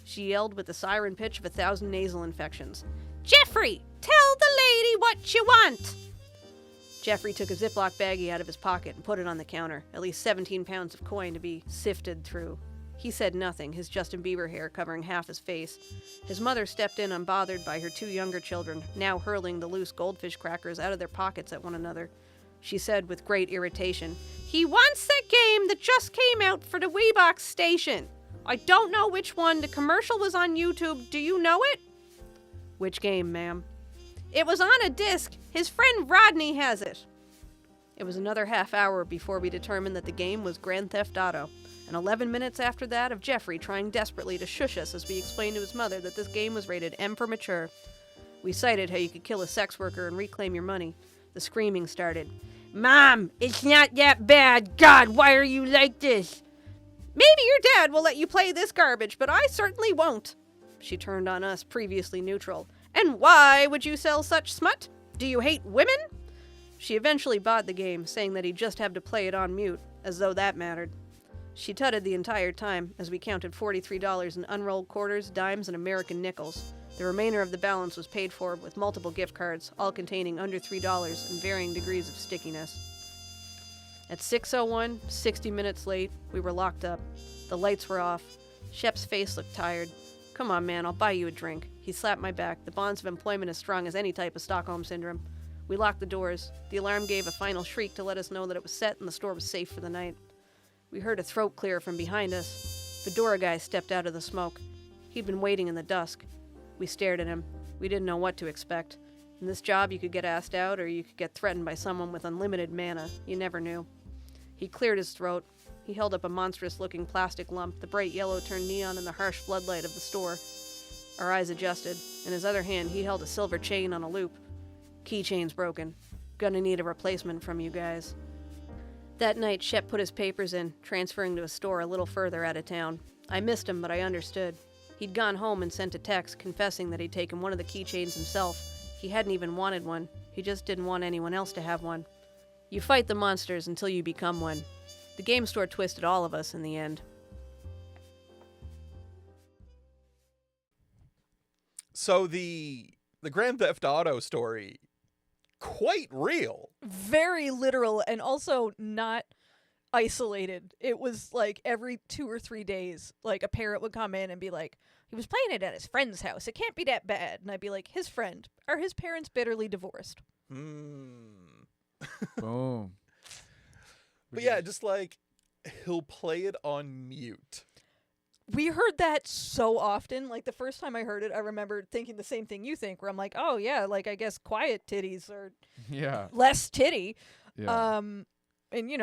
She yelled with the siren pitch of 1,000 nasal infections. "Jeffrey, tell the lady what you want!" Jeffrey took a Ziploc baggie out of his pocket and put it on the counter, at least 17 pounds of coin to be sifted through. He said nothing, his Justin Bieber hair covering half his face. His mother stepped in unbothered by her 2 younger children, now hurling the loose goldfish crackers out of their pockets at one another. She said with great irritation, "He wants that game that just came out for the Weebox station. I don't know which one. The commercial was on YouTube. Do you know it?" "Which game, ma'am?" "It was on a disc. His friend Rodney has it." It was another half hour before we determined that the game was Grand Theft Auto, and 11 minutes after that of Jeffrey trying desperately to shush us as we explained to his mother that this game was rated M for mature. We cited how you could kill a sex worker and reclaim your money. The screaming started. "Mom, it's not that bad. God, why are you like this?" "Maybe your dad will let you play this garbage, but I certainly won't." She turned on us, previously neutral. "And why would you sell such smut? Do you hate women?" She eventually bought the game, saying that he'd just have to play it on mute, as though that mattered. She tutted the entire time, as we counted $43 in unrolled quarters, dimes, and American nickels. The remainder of the balance was paid for with multiple gift cards, all containing under $3 and varying degrees of stickiness. At 6:01, 60 minutes late, we were locked up. The lights were off. Shep's face looked tired. "Come on, man, I'll buy you a drink." He slapped my back, the bonds of employment as strong as any type of Stockholm Syndrome. We locked the doors. The alarm gave a final shriek to let us know that it was set and the store was safe for the night. We heard a throat clear from behind us. Fedora guy stepped out of the smoke. He'd been waiting in the dusk. We stared at him. We didn't know what to expect. In this job, you could get asked out, or you could get threatened by someone with unlimited mana. You never knew. He cleared his throat. He held up a monstrous-looking plastic lump, the bright yellow turned neon in the harsh floodlight of the store. Our eyes adjusted. In his other hand, he held a silver chain on a loop. "Keychain's broken. Gonna need a replacement from you guys." That night, Shep put his papers in, transferring to a store a little further out of town. I missed him, but I understood. He'd gone home and sent a text confessing that he'd taken one of the keychains himself. He hadn't even wanted one. He just didn't want anyone else to have one. You fight the monsters until you become one. The game store twisted all of us in the end.
So the Grand Theft Auto story, quite real.
Very literal, and also not isolated. It was like every 2 or 3 days, like a parent would come in and be like, "He was playing it at his friend's house. It can't be that bad." And I'd be like, "His friend? Are his parents bitterly divorced?"
Boom.
But yeah, just like he'll play it on mute.
We heard that so often. Like the first time I heard it, I remember thinking the same thing you think, where I'm like, "Oh yeah, like I guess quiet titties are
Yeah.
less titty."
Yeah.
And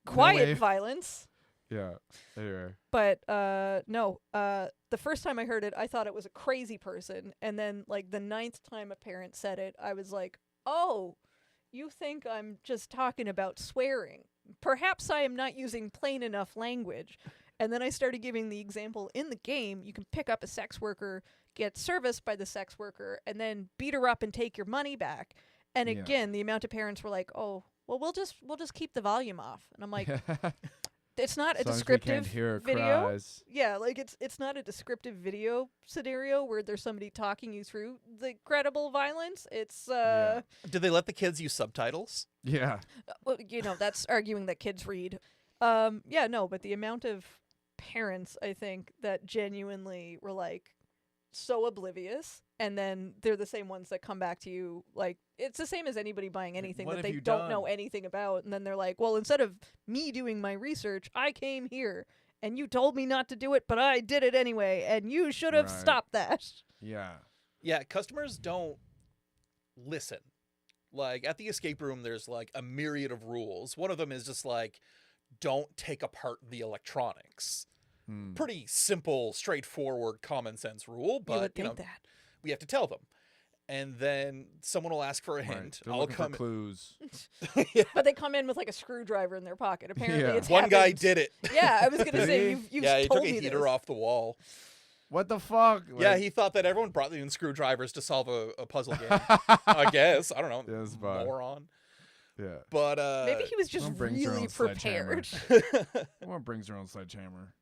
quiet
way.
violence.
Yeah. Anyway.
But no, the first time I heard it, I thought it was a crazy person, and then like the 9th time a parent said it, I was like, "Oh, you think I'm just talking about swearing? Perhaps I am not using plain enough language." And then I started giving the example in the game. You can pick up a sex worker, get serviced by the sex worker, and then beat her up and take your money back. And
Yeah.
again, the amount of parents were like, "Oh, well, we'll just keep the volume off." And I'm like, it's not a
As long as we
descriptive
can't hear her
video.
cries.
Yeah, like it's not a descriptive video scenario where there's somebody talking you through the credible violence. It's
Yeah.
Did they let the kids use subtitles?
Yeah.
well, that's arguing that kids read. Yeah, no, but the amount of parents, I think, that genuinely were like so oblivious, and then they're the same ones that come back to you like it's the same as anybody buying anything
what
that
have
they
you
don't know
done?
anything about, and then they're like, "Well, instead of me doing my research, I came here and you told me not to do it, but I did it anyway, and you should have
Right.
stopped that."
Yeah.
Yeah, customers don't listen. Like at the escape room, there's like a myriad of rules. One of them is just like, don't take apart the electronics. Pretty simple, straightforward, common sense rule,
You
but
would think that.
we have to tell them. And then someone will ask for a
Right.
hint.
They're
I'll
looking
come.
for clues.
Yeah.
But they come in with like a screwdriver in their pocket. Apparently,
Yeah.
it's
One guy
happened.
did it.
Yeah, I was gonna
Did
say
he?
you've
Yeah, he
told
took a
me
heater
this.
off the wall.
What the fuck?
Yeah, he thought that everyone brought in screwdrivers to solve a puzzle game. I guess. I don't know.
That's fine.
Moron.
Yeah.
But
Maybe he was just
Someone brings their
really
own sledgehammer.
prepared.
Someone brings their own sledgehammer.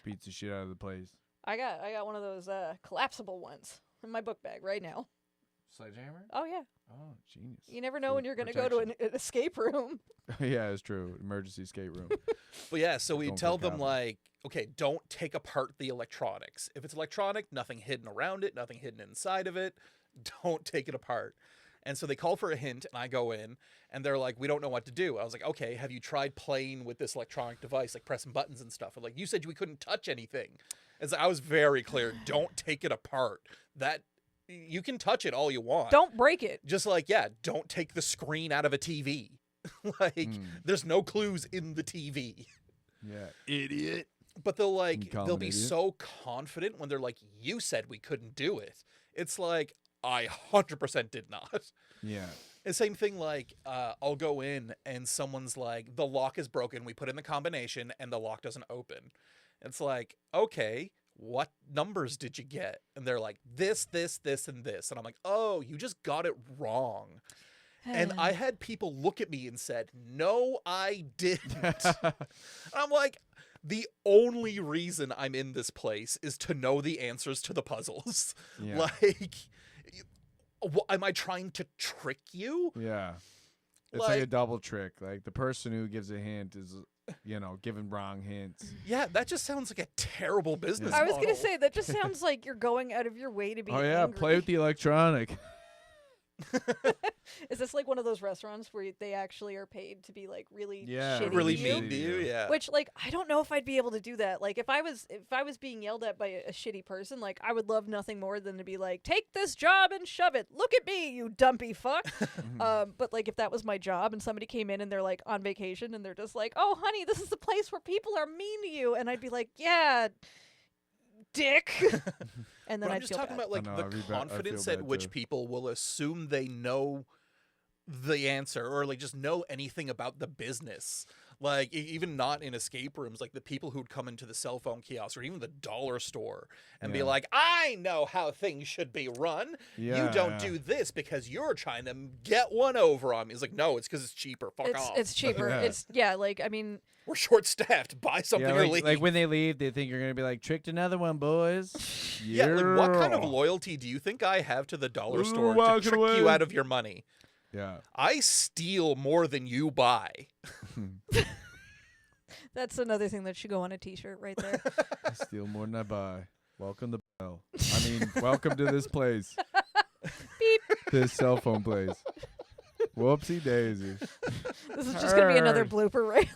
Beats the shit out of the place.
I got one of those collapsible ones in my book bag right now.
Sledgehammer?
Oh yeah,
Oh, genius.
you never know
For
when you're gonna go to an escape room.
Yeah, it's true. Emergency escape room.
But yeah, so we
Don't
tell
pick
them
up.
like, okay, don't take apart the electronics. If it's electronic, nothing hidden around it, nothing hidden inside of it. Don't take it apart. And so they call for a hint, and I go in, and they're like, we don't know what to do. I was like, okay, have you tried playing with this electronic device, like pressing buttons and stuff? And like, you said we couldn't touch anything. As I was very clear, don't take it apart. That you can touch it all you want.
Don't break it.
Just like, yeah, don't take the screen out of a TV. Like, there's no clues in the TV.
Yeah. Idiot.
But they'll
You
like
call
they'll
him
be
idiot?
so confident when they're like, you said we couldn't do it. It's like, I 100% did not.
Yeah.
And same thing, like, I'll go in and someone's like, the lock is broken. We put in the combination and the lock doesn't open. It's like, okay, what numbers did you get? And they're like, this, and this. And I'm like, oh, you just got it wrong. And I had people look at me and said, "No, I didn't." I'm like, the only reason I'm in this place is to know the answers to the puzzles.
Yeah.
Like, am I trying to trick you?
Yeah. It's like a double trick. Like the person who gives a hint is, giving wrong hints.
Yeah, that just sounds like a terrible business
I was gonna
model.
say that just sounds like you're going out of your way to be.
Oh yeah,
angry.
play with the electronic.
Is this like one of those restaurants where they actually are paid to be like really
Yeah,
shitty
Really
to you?
mean to you, yeah.
Which, like, I don't know if I'd be able to do that. Like, if I was being yelled at by a shitty person, like, I would love nothing more than to be like, "Take this job and shove it. Look at me, you dumpy fuck." But like, if that was my job and somebody came in and they're like on vacation and they're just like, "Oh, honey, this is the place where people are mean to you," and I'd be like, "Yeah, dick." And then
But I'm
I'd
just
feel
talking
bad.
about like
I know,
the
I feel
confidence
bad
at which
too.
people will assume they know the answer or like just know anything about the business. Like even not in escape rooms, like the people who'd come into the cell phone kiosk or even the dollar store and be
Yeah.
like, "I know how things should be run.
Yeah.
You don't do this because you're trying to get one over on me." It's like, "No, it's because it's cheaper. Fuck off.
It's cheaper.
Yeah.
Like, I mean,
We're short staffed. Buy something
Yeah,
or
like,
leave."
like when they leave, they think you're gonna be like, tricked another one, boys.
yeah, like what kind of
Yeah.
loyalty do you think I have to the dollar
Ooh,
store to
walking
trick you
away.
out of your money?
Yeah.
I steal more than you buy.
that's another thing that should go on a T-shirt right there.
I steal more than I buy. Welcome to Bell. I mean, welcome to this place.
Beep.
This cell phone place. Whoopsie daisy.
This is just gonna be another
Turn.
blooper reel.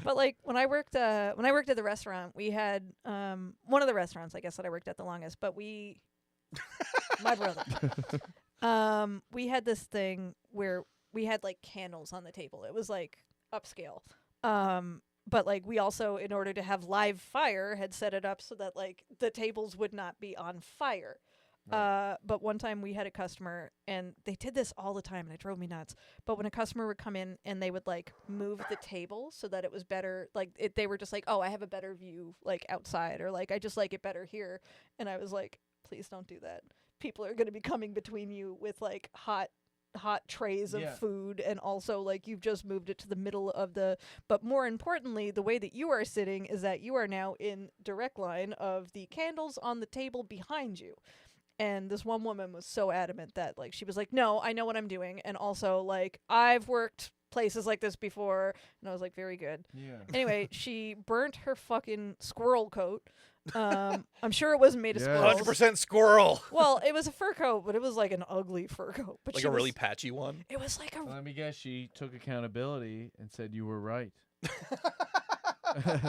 But like when I worked at the restaurant, we had one of the restaurants I guess that I worked at the longest, but my brother. We had this thing where we had like candles on the table. It was like upscale. But like we also, in order to have live fire, had set it up so that like the tables would not be on fire. But one time we had a customer and they did this all the time and it drove me nuts. But when a customer would come in and they would like move the table so that it was better, like they were just like, "Oh, I have a better view like outside," or like, "I just like it better here." And I was like, "Please don't do that. People are going to be coming between you with like hot trays of
Yeah.
food, and also like you've just moved it to the middle of the, but more importantly, the way that you are sitting is that you are now in direct line of the candles on the table behind you." And this one woman was so adamant that like she was like, "No, I know what I'm doing, and also like I've worked places like this before." And I was like, "Very good."
Yeah.
Anyway, she burnt her fucking squirrel coat. I'm sure it wasn't made of
Yeah.
squirrels.
100% squirrel.
Well, it was a fur coat, but it was like an ugly fur coat. But
Like
she
a really
was,
patchy one.
it was like a
Let me guess, she took accountability and said you were right.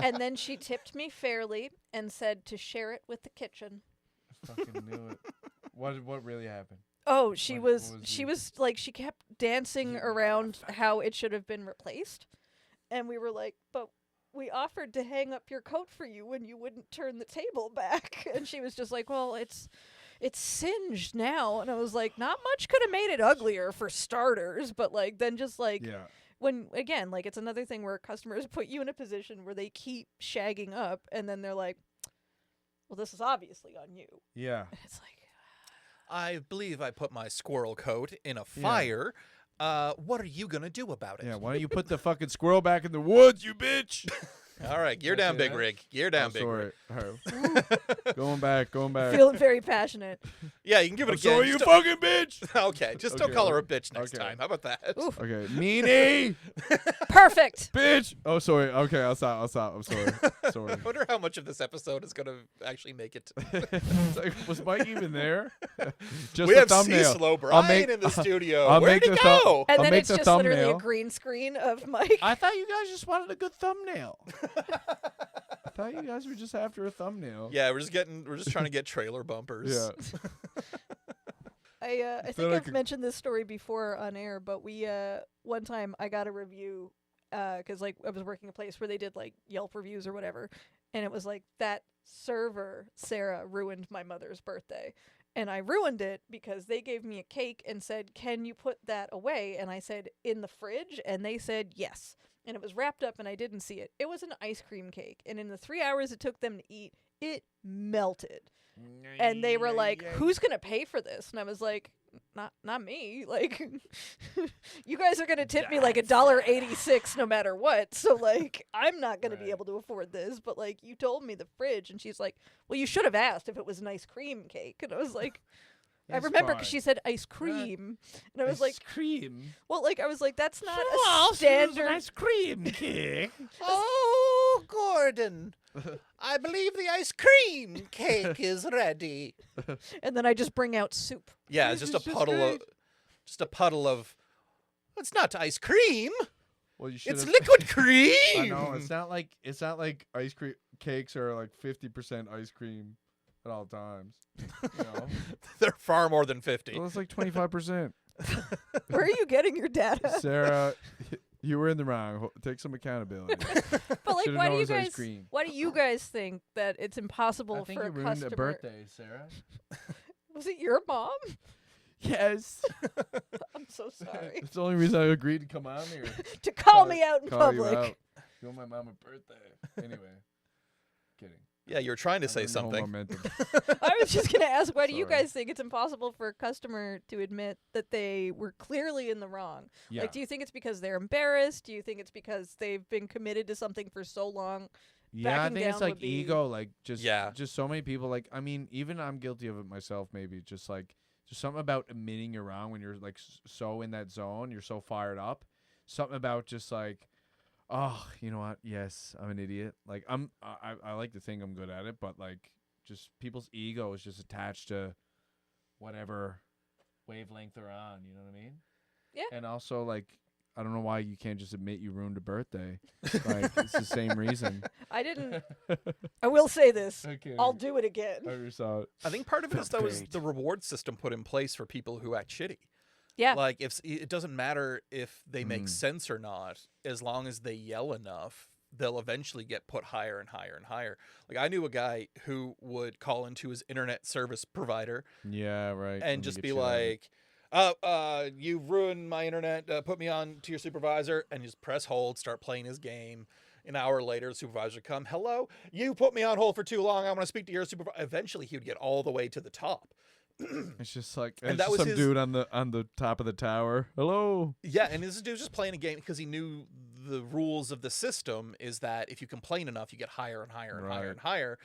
and then she tipped me fairly and said to share it with the kitchen.
I fucking knew it. What really happened?
Oh, she
What
was
was
she
the-
was like she kept dancing
You
around how it should have been replaced. And we were like, "But we offered to hang up your coat for you when you wouldn't turn the table back." And she was just like, "Well, it's singed now." And I was like, "Not much could have made it uglier for starters, but like then just like
Yeah.
when again, like it's another thing where customers put you in a position where they keep shagging up and then they're like, "Well, this is obviously on you."
Yeah.
And it's like,
I believe I put my squirrel coat in a fire. What are you gonna do about it?
Yeah. Why don't you put the fucking squirrel back in the woods, you bitch?
All right, gear
Did I
down,
say
Big
that?
Rig. Gear down,
Oh,
Big
sorry.
Rig.
All right. Going back.
feeling very passionate.
Yeah, you can give it
I'm
a again.
sorry, you
Just
fucking bitch.
don't- Okay, just don't
Okay,
call her a bitch next
okay.
time. How about that?
Oof.
Okay, meanie,
Perfect.
bitch. Oh, sorry. Okay, I'll stop. I'm sorry. Sorry.
I wonder how much of this episode is gonna actually make it.
It's like, was Mike even there? Just
We
a
have
thumbnail.
Cecil O'Brien in the studio.
I'll
Where'd
make
he
the thumb-
go?
And
I'll
then
make
it's
the
just literally a
thumbnail.
green screen of Mike.
I thought you guys just wanted a good thumbnail. I thought you guys were just after a thumbnail.
Yeah, we're just trying to get trailer bumpers.
Yeah.
I
feel
think
like
I've mentioned this story before on air, but we one time I got a review because like I was working a place where they did like Yelp reviews or whatever, and it was like that server Sarah ruined my mother's birthday. And I ruined it because they gave me a cake and said, "Can you put that away?" And I said, "In the fridge?" And they said, "Yes." And it was wrapped up and I didn't see it. It was an ice cream cake. And in the 3 hours it took them to eat, it melted. And they were like, "Who's going to pay for this?" And I was like, not me. Like, you guys are gonna tip me like $1.86 no matter what. So like, I'm not gonna be
Right.
able to afford this. But like, you told me the fridge, and she's like, well, you should have asked if it was an ice cream cake. And I was like, I
It's
remember because
fine.
she said ice cream, and I was like,
cream.
well, like I was like, that's not a standard.
cream cake.
Oh, Gordon, I believe the ice cream cake is ready.
And then I just bring out soup.
Yeah,
This
it's just
is
a
just
puddle of,
great.
just a puddle of. It's not ice cream.
Well, you should.
It's liquid cream.
I know it's not like ice cream cakes are like 50% ice cream at all times. You know,
They're far more than 50.
well, it's like 25%.
Where are you getting your data?
Sarah, you were in the wrong. Take some accountability.
But like,
Should've
why
known
do
it
you
was ice
guys?
cream.
Why do you guys think that it's impossible
I think
for
you
a
ruined
customer?
a birthday, Sarah.
Was it your mom?
Yes.
I'm so sorry.
That's the only reason I agreed to come on here.
To call me out in
Call you
public.
out. You want my mom a birthday. Anyway. Kidding.
Yeah, you were trying to
I
say
ruined the whole
something.
momentum.
I was just gonna ask, why do you
Sorry.
guys think it's impossible for a customer to admit that they were clearly in the wrong?
Yeah.
Like, do you think it's because they're embarrassed? Do you think it's because they've been committed to something for so long?
Yeah, I
backing
think it's
down
like
would be-
ego, like
Yeah.
just so many people. Like, I mean, even I'm guilty of it myself. Maybe just like just something about admitting you're wrong when you're like so in that zone, you're so fired up. Something about just like, oh, you know what? Yes, I'm an idiot. Like I like to think I'm good at it, but like just people's ego is just attached to whatever wavelength they're on. You know what I mean?
Yeah.
And also like. I don't know why you can't just admit you ruined a birthday. Like it's the same reason.
I didn't. I will say this.
Okay.
I'll do it again.
I just saw it.
I think part of it is
Felt
though is
great.
the reward system put in place for people who act shitty.
Yeah.
Like it doesn't matter if they make
Mm.
sense or not, as long as they yell enough, they'll eventually get put higher and higher and higher. Like I knew a guy who would call into his internet service provider
Yeah, right.
and just be like, you've ruined my internet. Put me on to your supervisor, and just press hold, start playing his game. An hour later, the supervisor would come. Hello, you put me on hold for too long. I want to speak to your supervisor. Eventually, he would get all the way to the top.
it's just like
And
it's
that
just
was
some
his-
dude on the top of the tower. Hello.
Yeah, and this dude was just playing a game because he knew the rules of the system is that if you complain enough, you get higher and higher and higher
Right.
and higher.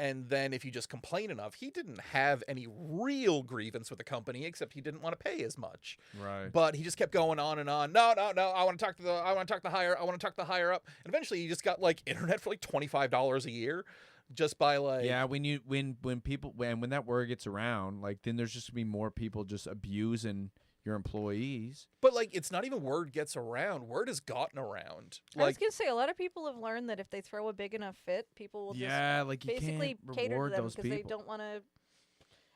And then if you just complain enough, he didn't have any real grievance with the company except he didn't want to pay as much.
Right.
But he just kept going on and on. No, I want to talk to the higher. I want to talk to the higher up. And eventually, he just got like internet for like $25 a year, just by like.
Yeah, when people when that word gets around, like then there's just gonna be more people just abusing your employees.
But like, it's not even word gets around. Word has gotten around.
I was
Like,
gonna say a lot of people have learned that if they throw a big enough fit, people will
Yeah, like you
basically
can't
cater to
reward
them
those
because they
people.
don't want to.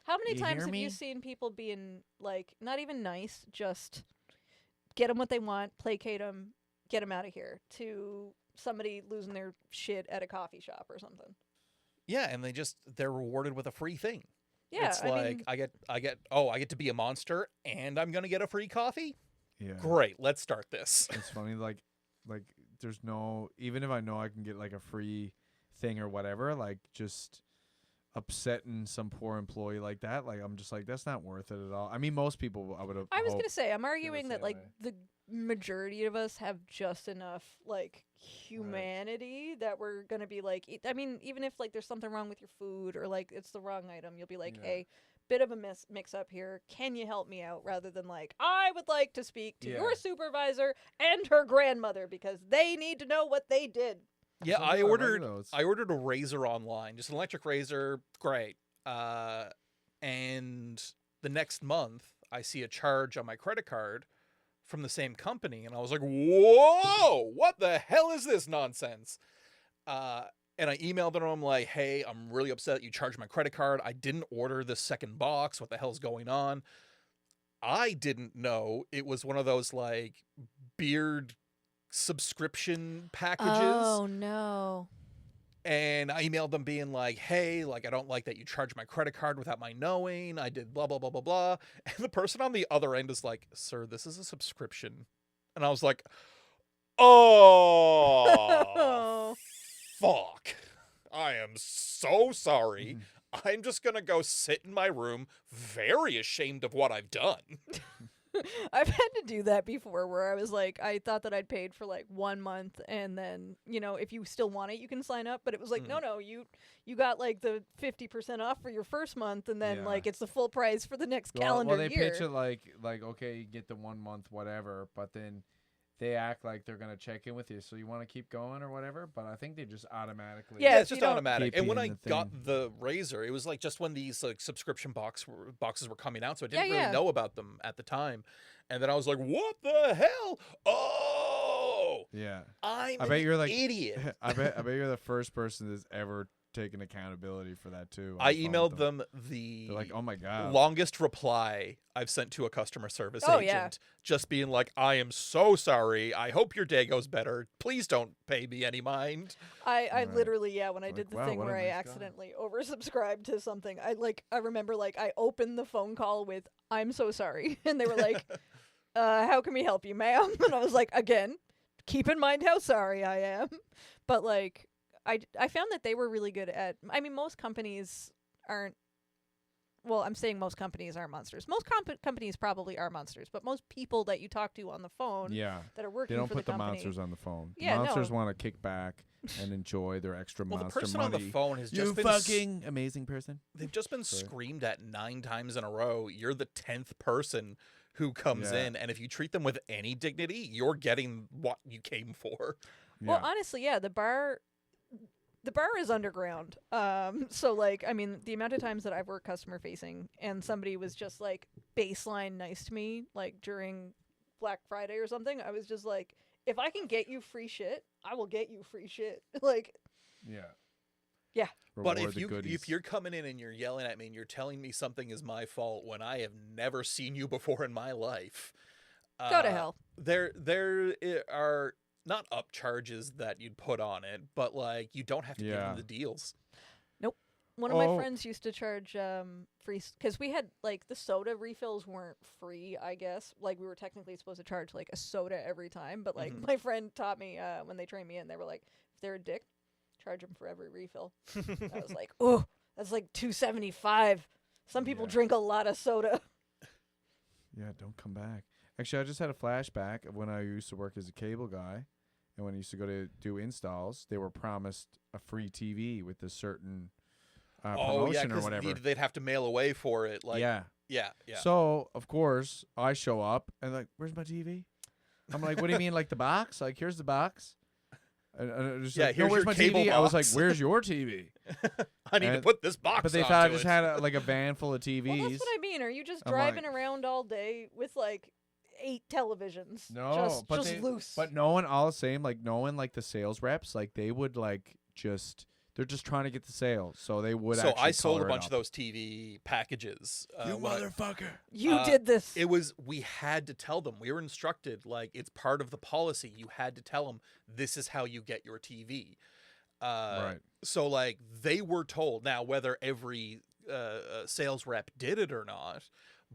How many
You
times
hear
have you
me?
seen people being like not even nice, just get them what they want, placate them, get them out of here, to somebody losing their shit at a coffee shop or something?
yeah, and they're rewarded with a free thing.
Yeah,
It's
I
like
mean,
I get to be a monster and I'm gonna get a free coffee.
Yeah.
Great, let's start this.
It's funny, like there's no, even if I know I can get like a free thing or whatever, like just upsetting some poor employee like that, like I'm just like that's not worth it at all. I mean, most people I would have.
I was gonna say I'm arguing that
same
like
way.
the majority of us have just enough like humanity that we're gonna be like. I mean, even if like there's something wrong with your food or like it's the wrong item, you'll be like,
Yeah.
hey. Bit of a mix up here. Can you help me out? Rather than like, I would like to speak to
Yeah.
your supervisor and her grandmother because they need to know what they did.
Yeah,
Some
I
people are like
ordered
those.
I ordered a razor online, just an electric razor, great. And the next month I see a charge on my credit card from the same company, and I was like, "Whoa! What the hell is this nonsense?" And I emailed them. I'm like, "Hey, I'm really upset you charged my credit card. I didn't order this second box. What the hell's going on?" I didn't know it was one of those like beard subscription packages.
Oh no.
And I emailed them being like, hey, like, I don't like that you charge my credit card without my knowing. I did blah, blah, blah, blah, blah. And the person on the other end is like, sir, this is a subscription. And I was like, oh, fuck. I am so sorry. I'm just gonna go sit in my room, very ashamed of what I've done.
I've had to do that before where I was like, I thought that I'd paid for like 1 month and then, if you still want it, you can sign up. But it was like, no, you got like the 50% off for your first month and then
Yeah.
like it's the full price for the next calendar
well, they
year.
pitch it like okay, you get the 1 month whatever, but then they act like they're gonna check in with you, so you want to keep going or whatever. But I think they just automatically.
Yeah,
Yeah,
if
it's
you
just
don't
automatic.
keep
And when
you
I
in the
got
thing.
the Razor, it was like just when these like subscription boxes were coming out, so I didn't
Yeah,
really
yeah.
know about them at the time. And then I was like, "What the hell? Oh,
Yeah.
I'm
I
an
bet you're like
idiot."
I bet you're the first person that's ever taken accountability for that too. on
I
the phone
emailed
with
them the
They're like, oh my god.
longest reply I've sent to a customer service
Oh,
agent,
yeah.
just being like, "I am so sorry. I hope your day goes better. Please don't pay me any mind."
I
Right.
literally, when I
Like,
did the
wow,
thing
what a
where I
nice guy.
accidentally oversubscribed to something, I remember like I opened the phone call with, "I'm so sorry." And they were like, how can we help you, ma'am? And I was like, again, keep in mind how sorry I am. But like, I found that they were really good at, I mean, most companies aren't, well, I'm saying most companies aren't monsters. Most companies probably are monsters, but most people that you talk to on the phone
Yeah.
that are
They
working
don't
for
put
the
the
company.
monsters on the phone. The
Yeah, no.
monsters want to kick back and enjoy their extra
Well, the
monster
person
money.
on the phone has
You
just been
fucking amazing person.
they've just been
Sorry.
screamed at 9 times in a row. You're the 10th person who comes
Yeah.
in, and if you treat them with any dignity, you're getting what you came for.
Well,
Yeah.
honestly, the bar is underground. So like, I mean, the amount of times that I've worked customer facing and somebody was just like baseline nice to me, like during Black Friday or something, I was just like, if I can get you free shit, I will get you free shit. Like,
Yeah.
Yeah.
But
Reward the
if
goodies.
you're coming in and you're yelling at me and you're telling me something is my fault when I have never seen you before in my life,
go to hell.
There are not upcharges that you'd put on it, but like you don't have to give
Yeah.
them the deals.
One of my
Oh.
friends used to charge free because we had like the soda refills weren't free. I guess like we were technically supposed to charge like a soda every time, but like
Mhm.
my friend taught me when they trained me in, they were like, if they're a dick, charge them for every refill. I was like, oh, that's like $2.75. Some people
Yeah.
drink a lot of soda.
Yeah, don't come back. Actually, I just had a flashback of when I used to work as a cable guy, and when I used to go to do installs, they were promised a free TV with a certain
Oh yeah,
promotion or whatever.
because they'd have to mail away for it. Like
yeah.
yeah.
So of course I show up and like, where's my TV? I'm like, what do you mean, like the box? Like, here's the box. And just
Yeah,
like, no,
here's
where's
your
my
cable
TV? I was like,
box.
where's your TV?
I need to
And-
put this box.
But they thought I
onto
just
it.
had like a van full of TVs.
Well, that's what I mean. Are you just
I'm
driving
like-
around all day with like 8 televisions?
No,
just,
but
just
they-
loose.
But no one, all the same, like no one, like the sales reps, like they would like just, they're just trying to get the sale, so they would.
So
actually
I sold a
color it
bunch of
up.
those TV packages.
You
when I-
motherfucker!
you
uh,
did this.
It was we had to tell them. We were instructed like it's part of the policy. You had to tell them this is how you get your TV.
Right.
So like they were told. Now whether every sales rep did it or not,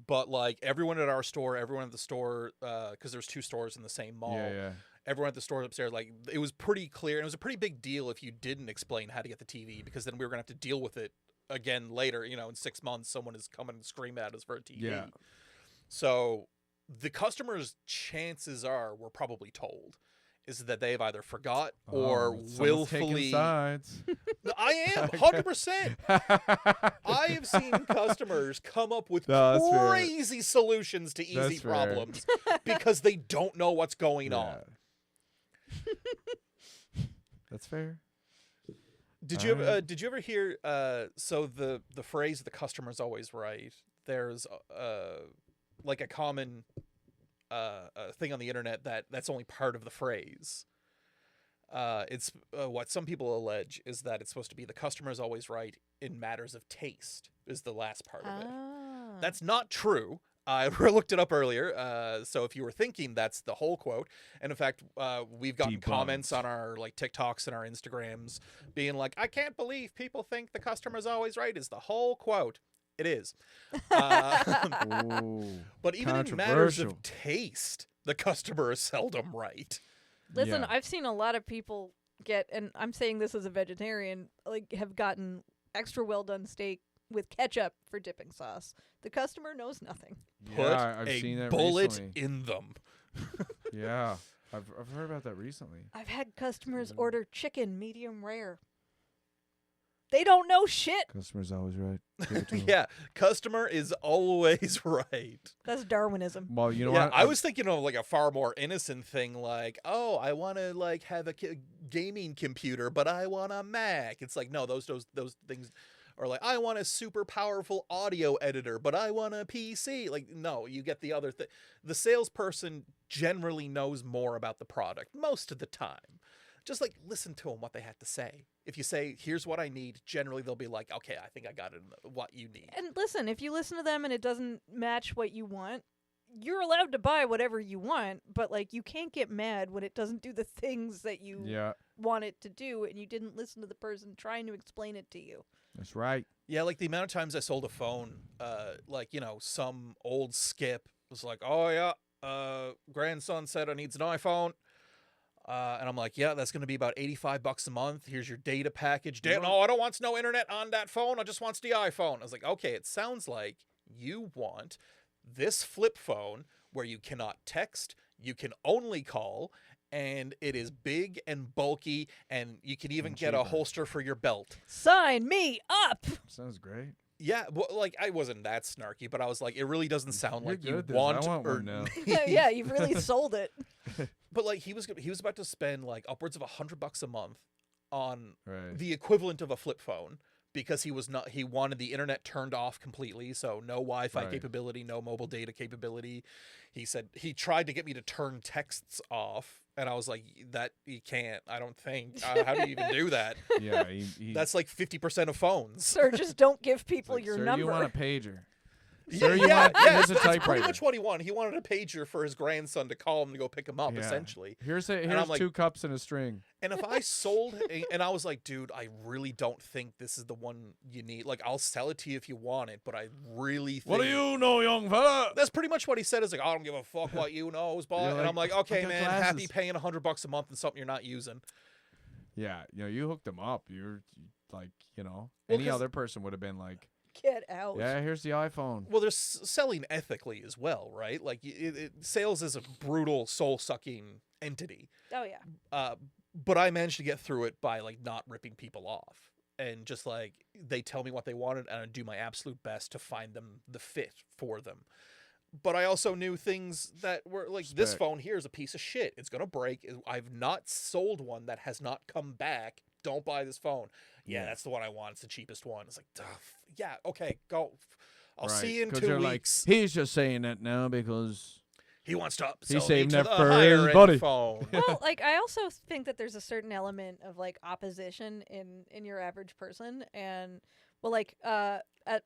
but like everyone at our store, everyone at the store, because there's 2 stores in the same mall.
Yeah.
Everyone at the store upstairs, like it was pretty clear, and it was a pretty big deal if you didn't explain how to get the TV, because then we were gonna have to deal with it again later. You know, in 6 months, someone is coming and screaming at us for a TV.
Yeah.
So the customers, chances are, were probably told, is that they've either forgot or
Oh, someone's taking
willfully.
sides.
I am 100%. I have seen customers come up with
No, that's fair.
crazy solutions to easy
That's fair.
problems because they don't know what's going on.
Yeah. That's fair.
Did you ever,
Alright.
did you ever hear so the phrase "the customer's always right"? There's like a common thing on the internet that's only part of the phrase. It's what some people allege is that it's supposed to be the customer's always right in matters of taste is the last part of it.
Ah.
That's not true. I looked it up earlier. So if you were thinking that's the whole quote, and in fact, we've gotten
Debunked.
comments on our like TikToks and our Instagrams being like, "I can't believe people think the customer's always right" is the whole quote. It is.
Ooh.
But even in matters
Controversial.
of taste, the customer is seldom right.
Listen,
Yeah.
I've seen a lot of people get, and I'm saying this as a vegetarian, like have gotten extra well done steak with ketchup for dipping sauce. The customer knows nothing.
Put
Yeah, I've
a
seen that
bullet
recently.
in them.
Yeah, I've heard about that recently.
I've had customers
Mm.
order chicken medium rare. They don't know shit.
Customer's always right. Give it to 'em.
Yeah, customer is always right.
That's Darwinism.
Well, you know
Yeah,
what?
I was thinking of like a far more innocent thing, like, oh, I want to like have a gaming computer, but I want a Mac. It's like, no, those things are like, I want a super powerful audio editor, but I want a PC. Like, no, you get the other thing. The salesperson generally knows more about the product most of the time. Just like listen to them what they have to say. If you say, here's what I need, generally they'll be like, okay, I think I got it, what you need.
And listen, if you listen to them and it doesn't match what you want, you're allowed to buy whatever you want, but like you can't get mad when it doesn't do the things that you
Yeah,
want it to do and you didn't listen to the person trying to explain it to you.
that's right.
Yeah, like the amount of times I sold a phone, like, you know, some old skip was like, oh yeah, grandson said I needs an iPhone. And I'm like, yeah, that's going to be about $85 a month. Here's your data package. No, I don't want no internet on that phone. I just wants the iPhone. I was like, okay, it sounds like you want this flip phone where you cannot text, you can only call, and it is big and bulky, and you can even
And
get a
cheaper.
holster for your belt.
Sign me up.
Sounds great.
Yeah, well, like I wasn't that snarky, but I was like, it really doesn't sound
You're
like you
good, Diz.
want
I want
or
one now.
Yeah, you've really sold it.
But like he was about to spend like upwards of $100 a month on
Right.
the equivalent of a flip phone because he wanted the internet turned off completely, so no Wi-Fi
Right.
capability, no mobile data capability. He said he tried to get me to turn texts off, and I was like, that you can't. I don't think. How do you even do that?
Yeah, he
That's like 50% of phones.
Sir, just don't give people
like,
your
sir,
number.
you want a pager?
Yeah,
Sir, you
yeah,
want
yeah,
here's a
that's pretty
typewriter.
much what he wanted. He wanted a pager for his grandson to call him to go pick him up,
Yeah.
essentially.
Here's
I'm
here's
like-
2 cups and a string.
And if I sold, and I was like, dude, I really don't think this is the one you need. Like, I'll sell it to you if you want it, but I really think.
What do you know, young fella?
That's pretty much what he said. Is like, I don't give a fuck what you know, boss.
You're
And
like,
I'm like,
"I
okay,
got
man, happy
glasses."
paying $100 a month and something you're not using.
Yeah, you hooked them up. You're like,
Well,
any
'cause-
other person would have been like,
Get out.
yeah, here's the iPhone.
Well, they're selling ethically as well, right? Like, sales is a brutal, soul-sucking entity.
Oh yeah.
But I managed to get through it by like not ripping people off and just like they tell me what they wanted and I do my absolute best to find them the fit for them. But I also knew things that were like, this
Spec.
phone here is a piece of shit. It's gonna break. I've not sold one that has not come back. Don't buy this phone. Yeah,
Yeah.
that's the one I want. It's the cheapest one. It's like, "Duh, yeah, okay, go. I'll
Right,
see you in
'cause
2
they're
weeks.
Like, he's just saying that now because
He wants to
He's
upsell me
saving
to
that
the
for his
higher-end
buddy.
phone.
Well, like I also think that there's a certain element of like opposition in your average person, and well, like at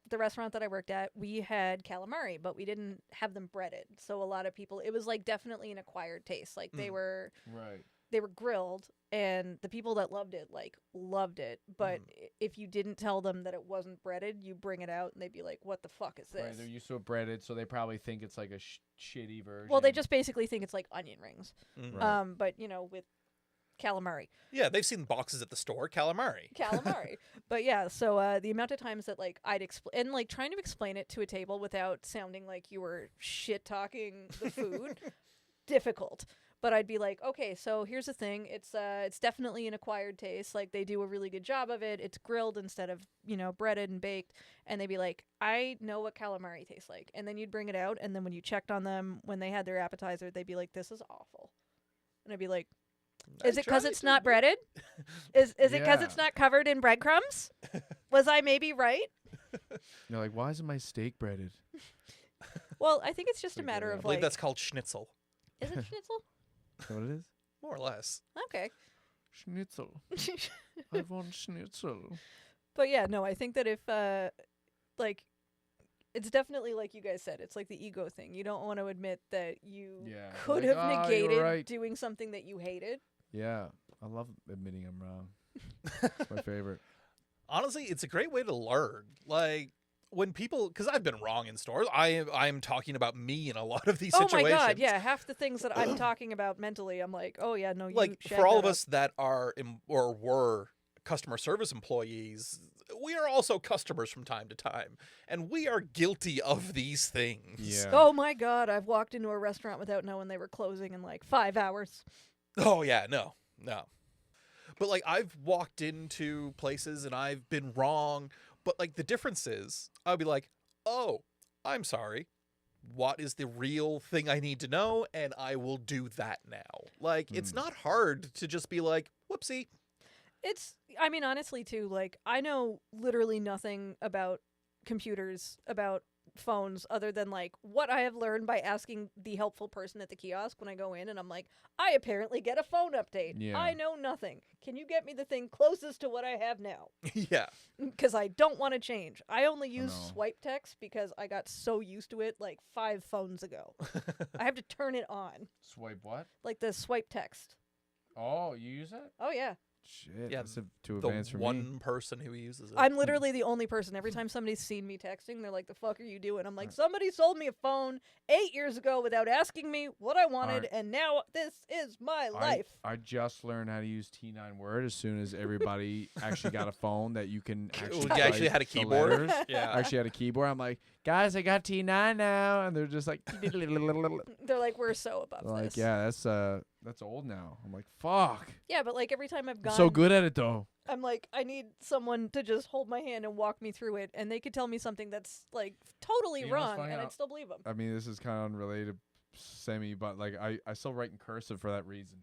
the restaurant that I worked at, we had calamari, but we didn't have them breaded. So a lot of people, it was like definitely an acquired taste. Like they
Mm.
were
right.
they were grilled, and the people that loved it like loved it. But if you didn't tell them that it wasn't breaded, you bring it out, and they'd be like, "What the fuck is
Right,
this?"
they're used to it breaded, so they probably think it's like a shitty version.
Well, they just basically think it's like onion rings.
Mhm.
Right.
But you know, with calamari.
Yeah, they've seen boxes at the store, calamari.
Calamari. But yeah, so the amount of times that like I'd explain and like trying to explain it to a table without sounding like you were shit talking the food, difficult. But I'd be like, okay, so here's the thing. It's definitely an acquired taste. Like they do a really good job of it. It's grilled instead of, breaded and baked. And they'd be like, I know what calamari tastes like. And then you'd bring it out, and then when you checked on them when they had their appetizer, they'd be like, this is awful. And I'd be like, is it because it's not breaded? Is it because
Yeah.
it's not covered in breadcrumbs? Was I maybe right?
You're like, why isn't my steak breaded?
Well, I think it's just a
Like,
matter
I
I
of
believe
like,
that's called schnitzel,
is it schnitzel?
Is that what it is?
more or less.
Okay.
Schnitzel. I want schnitzel.
But yeah, no, I think that if like it's definitely like you guys said, it's like the ego thing. You don't want to admit that you
Yeah,
could
like,
have
"Ah, you were
negated
right."
doing something that you hated.
Yeah, I love admitting I'm wrong. It's my favorite.
Honestly, it's a great way to learn. Like when people, because I've been wrong in stores. I'm talking about me in a lot of these
Oh
situations.
my god, yeah, half the things that I'm talking about mentally, I'm like, oh yeah, no, you
Like
shag
for all
that
of
up.
us that are or were customer service employees, we are also customers from time to time, and we are guilty of these things.
Yeah.
Oh my god, I've walked into a restaurant without knowing they were closing in like 5 hours.
Oh yeah, no. But like I've walked into places and I've been wrong, but like the difference is I'll be like, "Oh, I'm sorry. What is the real thing I need to know?" And I will do that now. Like it's not hard to just be like, "Whoopsie."
I mean, honestly, too, like, I know literally nothing about computers, about phones, other than, like, what I have learned by asking the helpful person at the kiosk when I go in, and I'm like, I apparently get a phone update.
Yeah.
I know nothing. Can you get me the thing closest to what I have now?
Yeah.
Because I don't want to change. I only use
know.
swipe text because I got so used to it, like, 5 phones ago. I have to turn it on.
Swipe what?
Like, the swipe text.
Oh, you use that?
Oh, yeah.
Shit.
Yeah,
That's too
The
advanced for me.
one person who uses it.
I'm literally the only person. Every time somebody's seen me texting, they're like, "The fuck are you doing?" I'm like, "Somebody sold me a phone 8 years ago without asking me what I wanted, and now this is my life."
I just learned how to use T9 Word as soon as everybody actually got a phone that you can actually.
You actually
type
had a
the
keyboard?
letters.
Yeah.
I actually had a keyboard. I'm like, guys, I got T9 now, and they're just like,
They're like, "We're so above
like,
this."
yeah, that's old now. I'm like, fuck.
Yeah, but like every time I've gone,
So good at it though.
I'm like, I need someone to just hold my hand and walk me through it, and they could tell me something that's like totally
You know what's
wrong,
funny?
and I'd still believe them.
I mean, this is kind of unrelated, semi, but like I still write in cursive for that reason,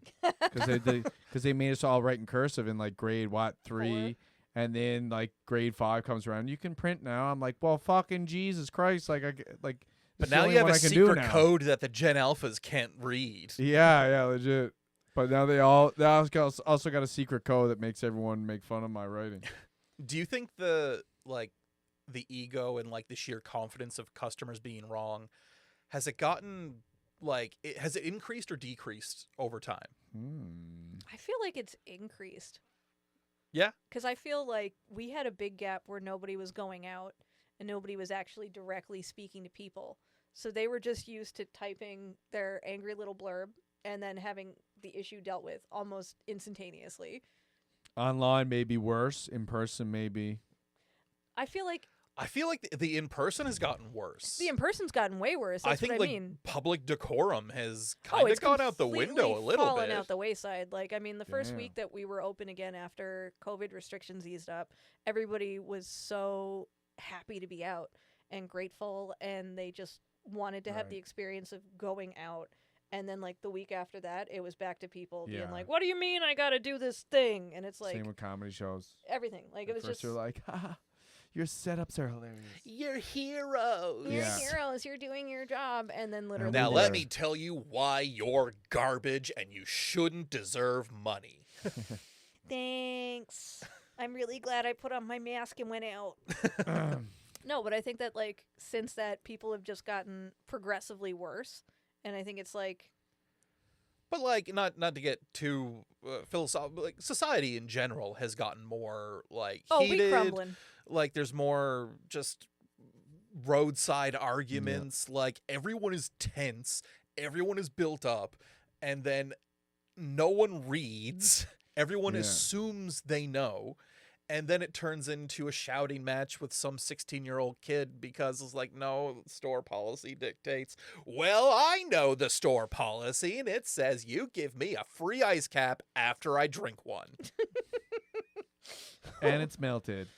because they made us all write in cursive in like grade 3, and then like grade 5 comes around. You can print now. I'm like, well, fucking Jesus Christ, like
But
this is the
now
only
you have
one
a
I can do
secret
now.
code that the Gen Alphas can't read.
Yeah, legit. But now they also got a secret code that makes everyone make fun of my writing.
Do you think the ego and like the sheer confidence of customers being wrong, has it gotten has it increased or decreased over time?
I feel like it's increased.
Yeah.
Because I feel like we had a big gap where nobody was going out and nobody was actually directly speaking to people. So they were just used to typing their angry little blurb and then having the issue dealt with almost instantaneously.
Online may be worse. In person, maybe.
I feel like
the in-person has gotten worse.
the in-person's gotten way worse.
I
That's
think
what
like
I mean.
public decorum has
Oh,
kind of
it's
gone out the
completely
window a little
fallen
bit.
out the wayside. Like, I mean, the first
Damn.
week that we were open again after COVID restrictions eased up, everybody was so happy to be out and grateful, and they just wanted to have
Right.
the experience of going out. And then, like, the week after that, it was back to people being
Yeah.
like, "What do you mean I gotta do this thing?" And it's like
Same with comedy shows.
everything. Like, it
At
was
first
just
you're like, haha, your setups are hilarious.
You're heroes.
you're
Yeah.
heroes, you're doing your job, and then literally
Now
we
let
were-
me tell you why you're garbage and you shouldn't deserve money.
thanks. I'm really glad I put on my mask and went out. No, but I think that, like, since that, people have just gotten progressively worse, and I think it's like,
But like, not to get too philosophical, like society in general has gotten more like
oh, we
heated.
crumbling.
Like there's more just roadside arguments. Like everyone is tense, everyone is built up, and then no one reads. Everyone
Yeah.
assumes they know. And then it turns into a shouting match with some 16-year-old kid because it's like, no, store policy dictates. Well, I know the store policy, and it says you give me a free ice cap after I drink one.
And it's melted.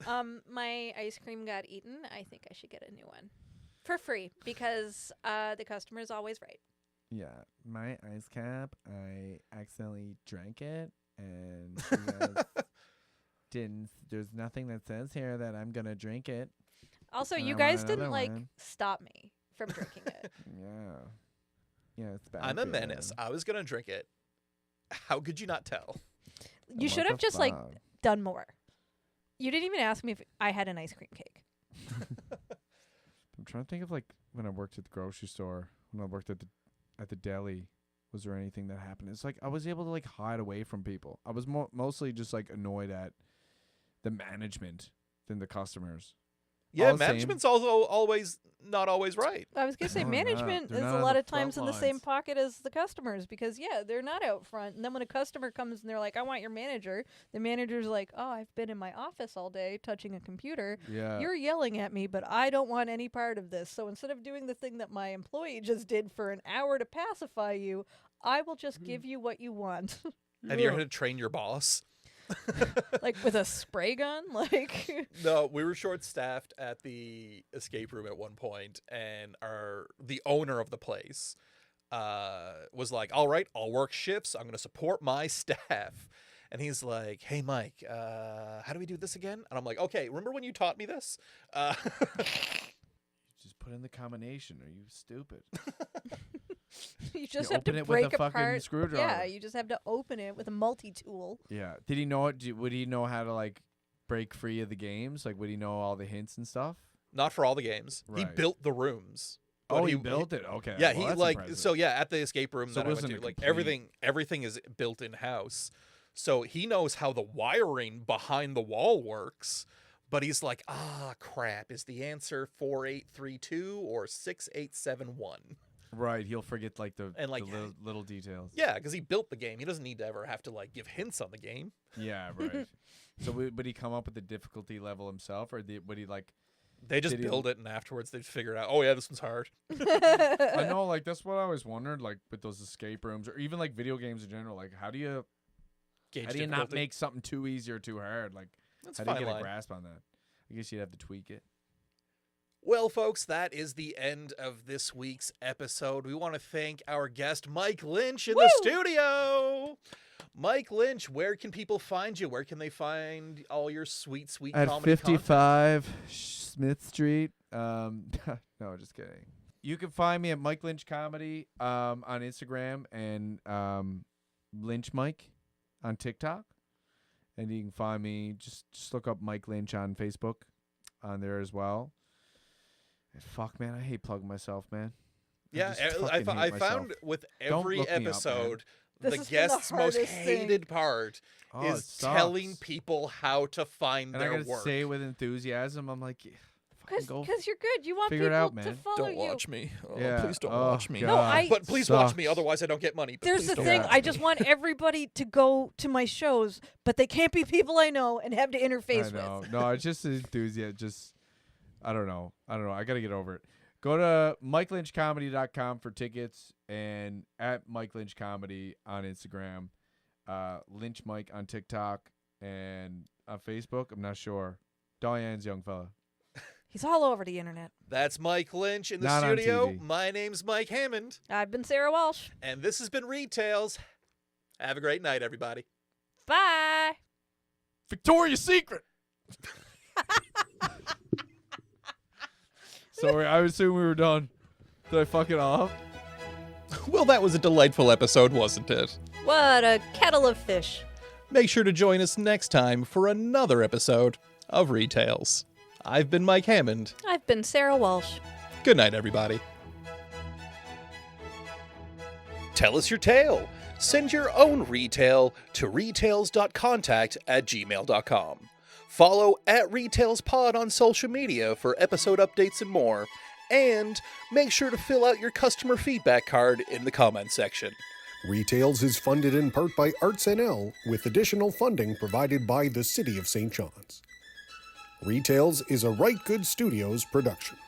My ice cream got eaten. I think I should get a new one for free because the customer is always right.
Yeah, my ice cap, I accidentally drank it, and she goes, there's nothing that says here that I'm gonna drink it.
Also,
And
you
I
guys
want
didn't
another
like
one.
stop me from drinking it.
Yeah, it's bad.
I'm a
for you.
menace. I was going to drink it. How could you not tell?
You
What
should have
the
just like
fuck?
done more. You didn't even ask me if I had an ice cream cake.
I'm trying to think of like when I worked at the grocery store, when I worked at the deli. Was there anything that happened? It's like I was able to like hide away from people. I was mostly just like annoyed at the management than the customers.
Yeah,
all the same.
management's also not always right.
I was gonna say
No, they're not.
management
They're
is
not
a
on
lot
the
of times in
front
the same
lines.
pocket as the customers because they're not out front. And then when a customer comes and they're like, "I want your manager," the manager's like, "Oh, I've been in my office all day touching a computer.
Yeah.
You're yelling at me, but I don't want any part of this. So instead of doing the thing that my employee just did for an hour to pacify you, I will just give you what you want."
Have you ever had to train your boss?
Like with a spray gun, like.
No, we were short-staffed at the escape room at one point, and the owner of the place was like, "All right, I'll work shifts. I'm going to support my staff." And he's like, "Hey, Mike, how do we do this again?" And I'm like, "Okay, remember when you taught me this?"
Just put in the combination. Are you stupid?
You just
You
have
open
to
it with
break
a fucking
apart.
screwdriver.
Yeah, you just have to open it with a multi-tool.
Yeah. Did he know it? Would he know how to like break free of the games? Like, would he know all the hints and stuff?
Not for all the games. He
Right.
built the rooms.
Oh,
But
he built it. Okay.
Yeah,
well,
he
that's
like
impressive.
so yeah, at the escape room
So
that
it
I went
wasn't
to,
a
like
complete-
everything is built in house. So he knows how the wiring behind the wall works, but he's like, crap, is the answer 4832 or 6871?
Right. He'll forget like the
like,
little details.
Yeah, because he built the game. He doesn't need to ever have to like give hints on the game.
Yeah. Right. So would he come up with the difficulty level himself, or would he like?
They just
Did he-
build it, and afterwards they'd figure out, oh yeah, this one's hard.
I know, like that's what I always wondered, like with those escape rooms or even like video games in general. Like, how do you
Gauge
not
difficulty.
make something too easy or too hard? Like,
That's
how
a
do you
fine
get a
line.
grasp on that? I guess you'd have to tweak it.
Well, folks, that is the end of this week's episode. We want to thank our guest, Mike Lynch, in the studio. Mike Lynch, where can people find you? Where can they find all your sweet, sweet
At
comedy content?
55 Smith Street. No, just kidding. You can find me at Mike Lynch Comedy on Instagram and Lynch Mike on TikTok. And you can find me, just look up Mike Lynch on Facebook on there as well. And fuck, man, I hate plugging myself, man.
Yeah,
just
I
fucking hate
found
myself.
with
Don't
every
look me up, man.
episode,
This
the
has been the
guest's most
hardest thing.
hated part
Oh, it
is telling
sucks.
people how to find
And I
their
gotta
work.
say it with enthusiasm. I'm like, yeah, fucking go.
Because you're good. You want
figure it
people
out,
to
man.
follow you.
me. Oh,
Yeah.
please don't
Oh,
watch me.
God.
No, I-
But please watch me,
Sucks.
otherwise I don't get money. But
There's
please
the
don't
thing.
watch
I
me.
just want everybody to go to my shows, but they can't be people I know and have to interface
I know.
with.
No, it's just enthusiasm. Just, I don't know. I got to get over it. Go to MikeLynchComedy.com for tickets and at Mike Lynch Comedy on Instagram, Lynch Mike on TikTok and on Facebook. I'm not sure. Diane's young fella.
He's all over the internet.
That's Mike Lynch in the
Not on
studio.
TV.
My name's Mike Hammond,
I've been Sarah Walsh.
and this has been Retails. Have a great night, everybody.
Bye.
Victoria's Secret. Sorry, I assumed we were done. Did I fuck it off?
Well, that was a delightful episode, wasn't it?
What a kettle of fish.
Make sure to join us next time for another episode of Retails. I've been Mike Hammond.
I've been Sarah Walsh.
Good night, everybody. Tell us your tale. Send your own retail to retails.contact@gmail.com. Follow @RetailsPod on social media for episode updates and more. And make sure to fill out your customer feedback card in the comments section.
Retails is funded in part by Arts NL, with additional funding provided by the City of St. John's. Retails is a Right Good Studios production.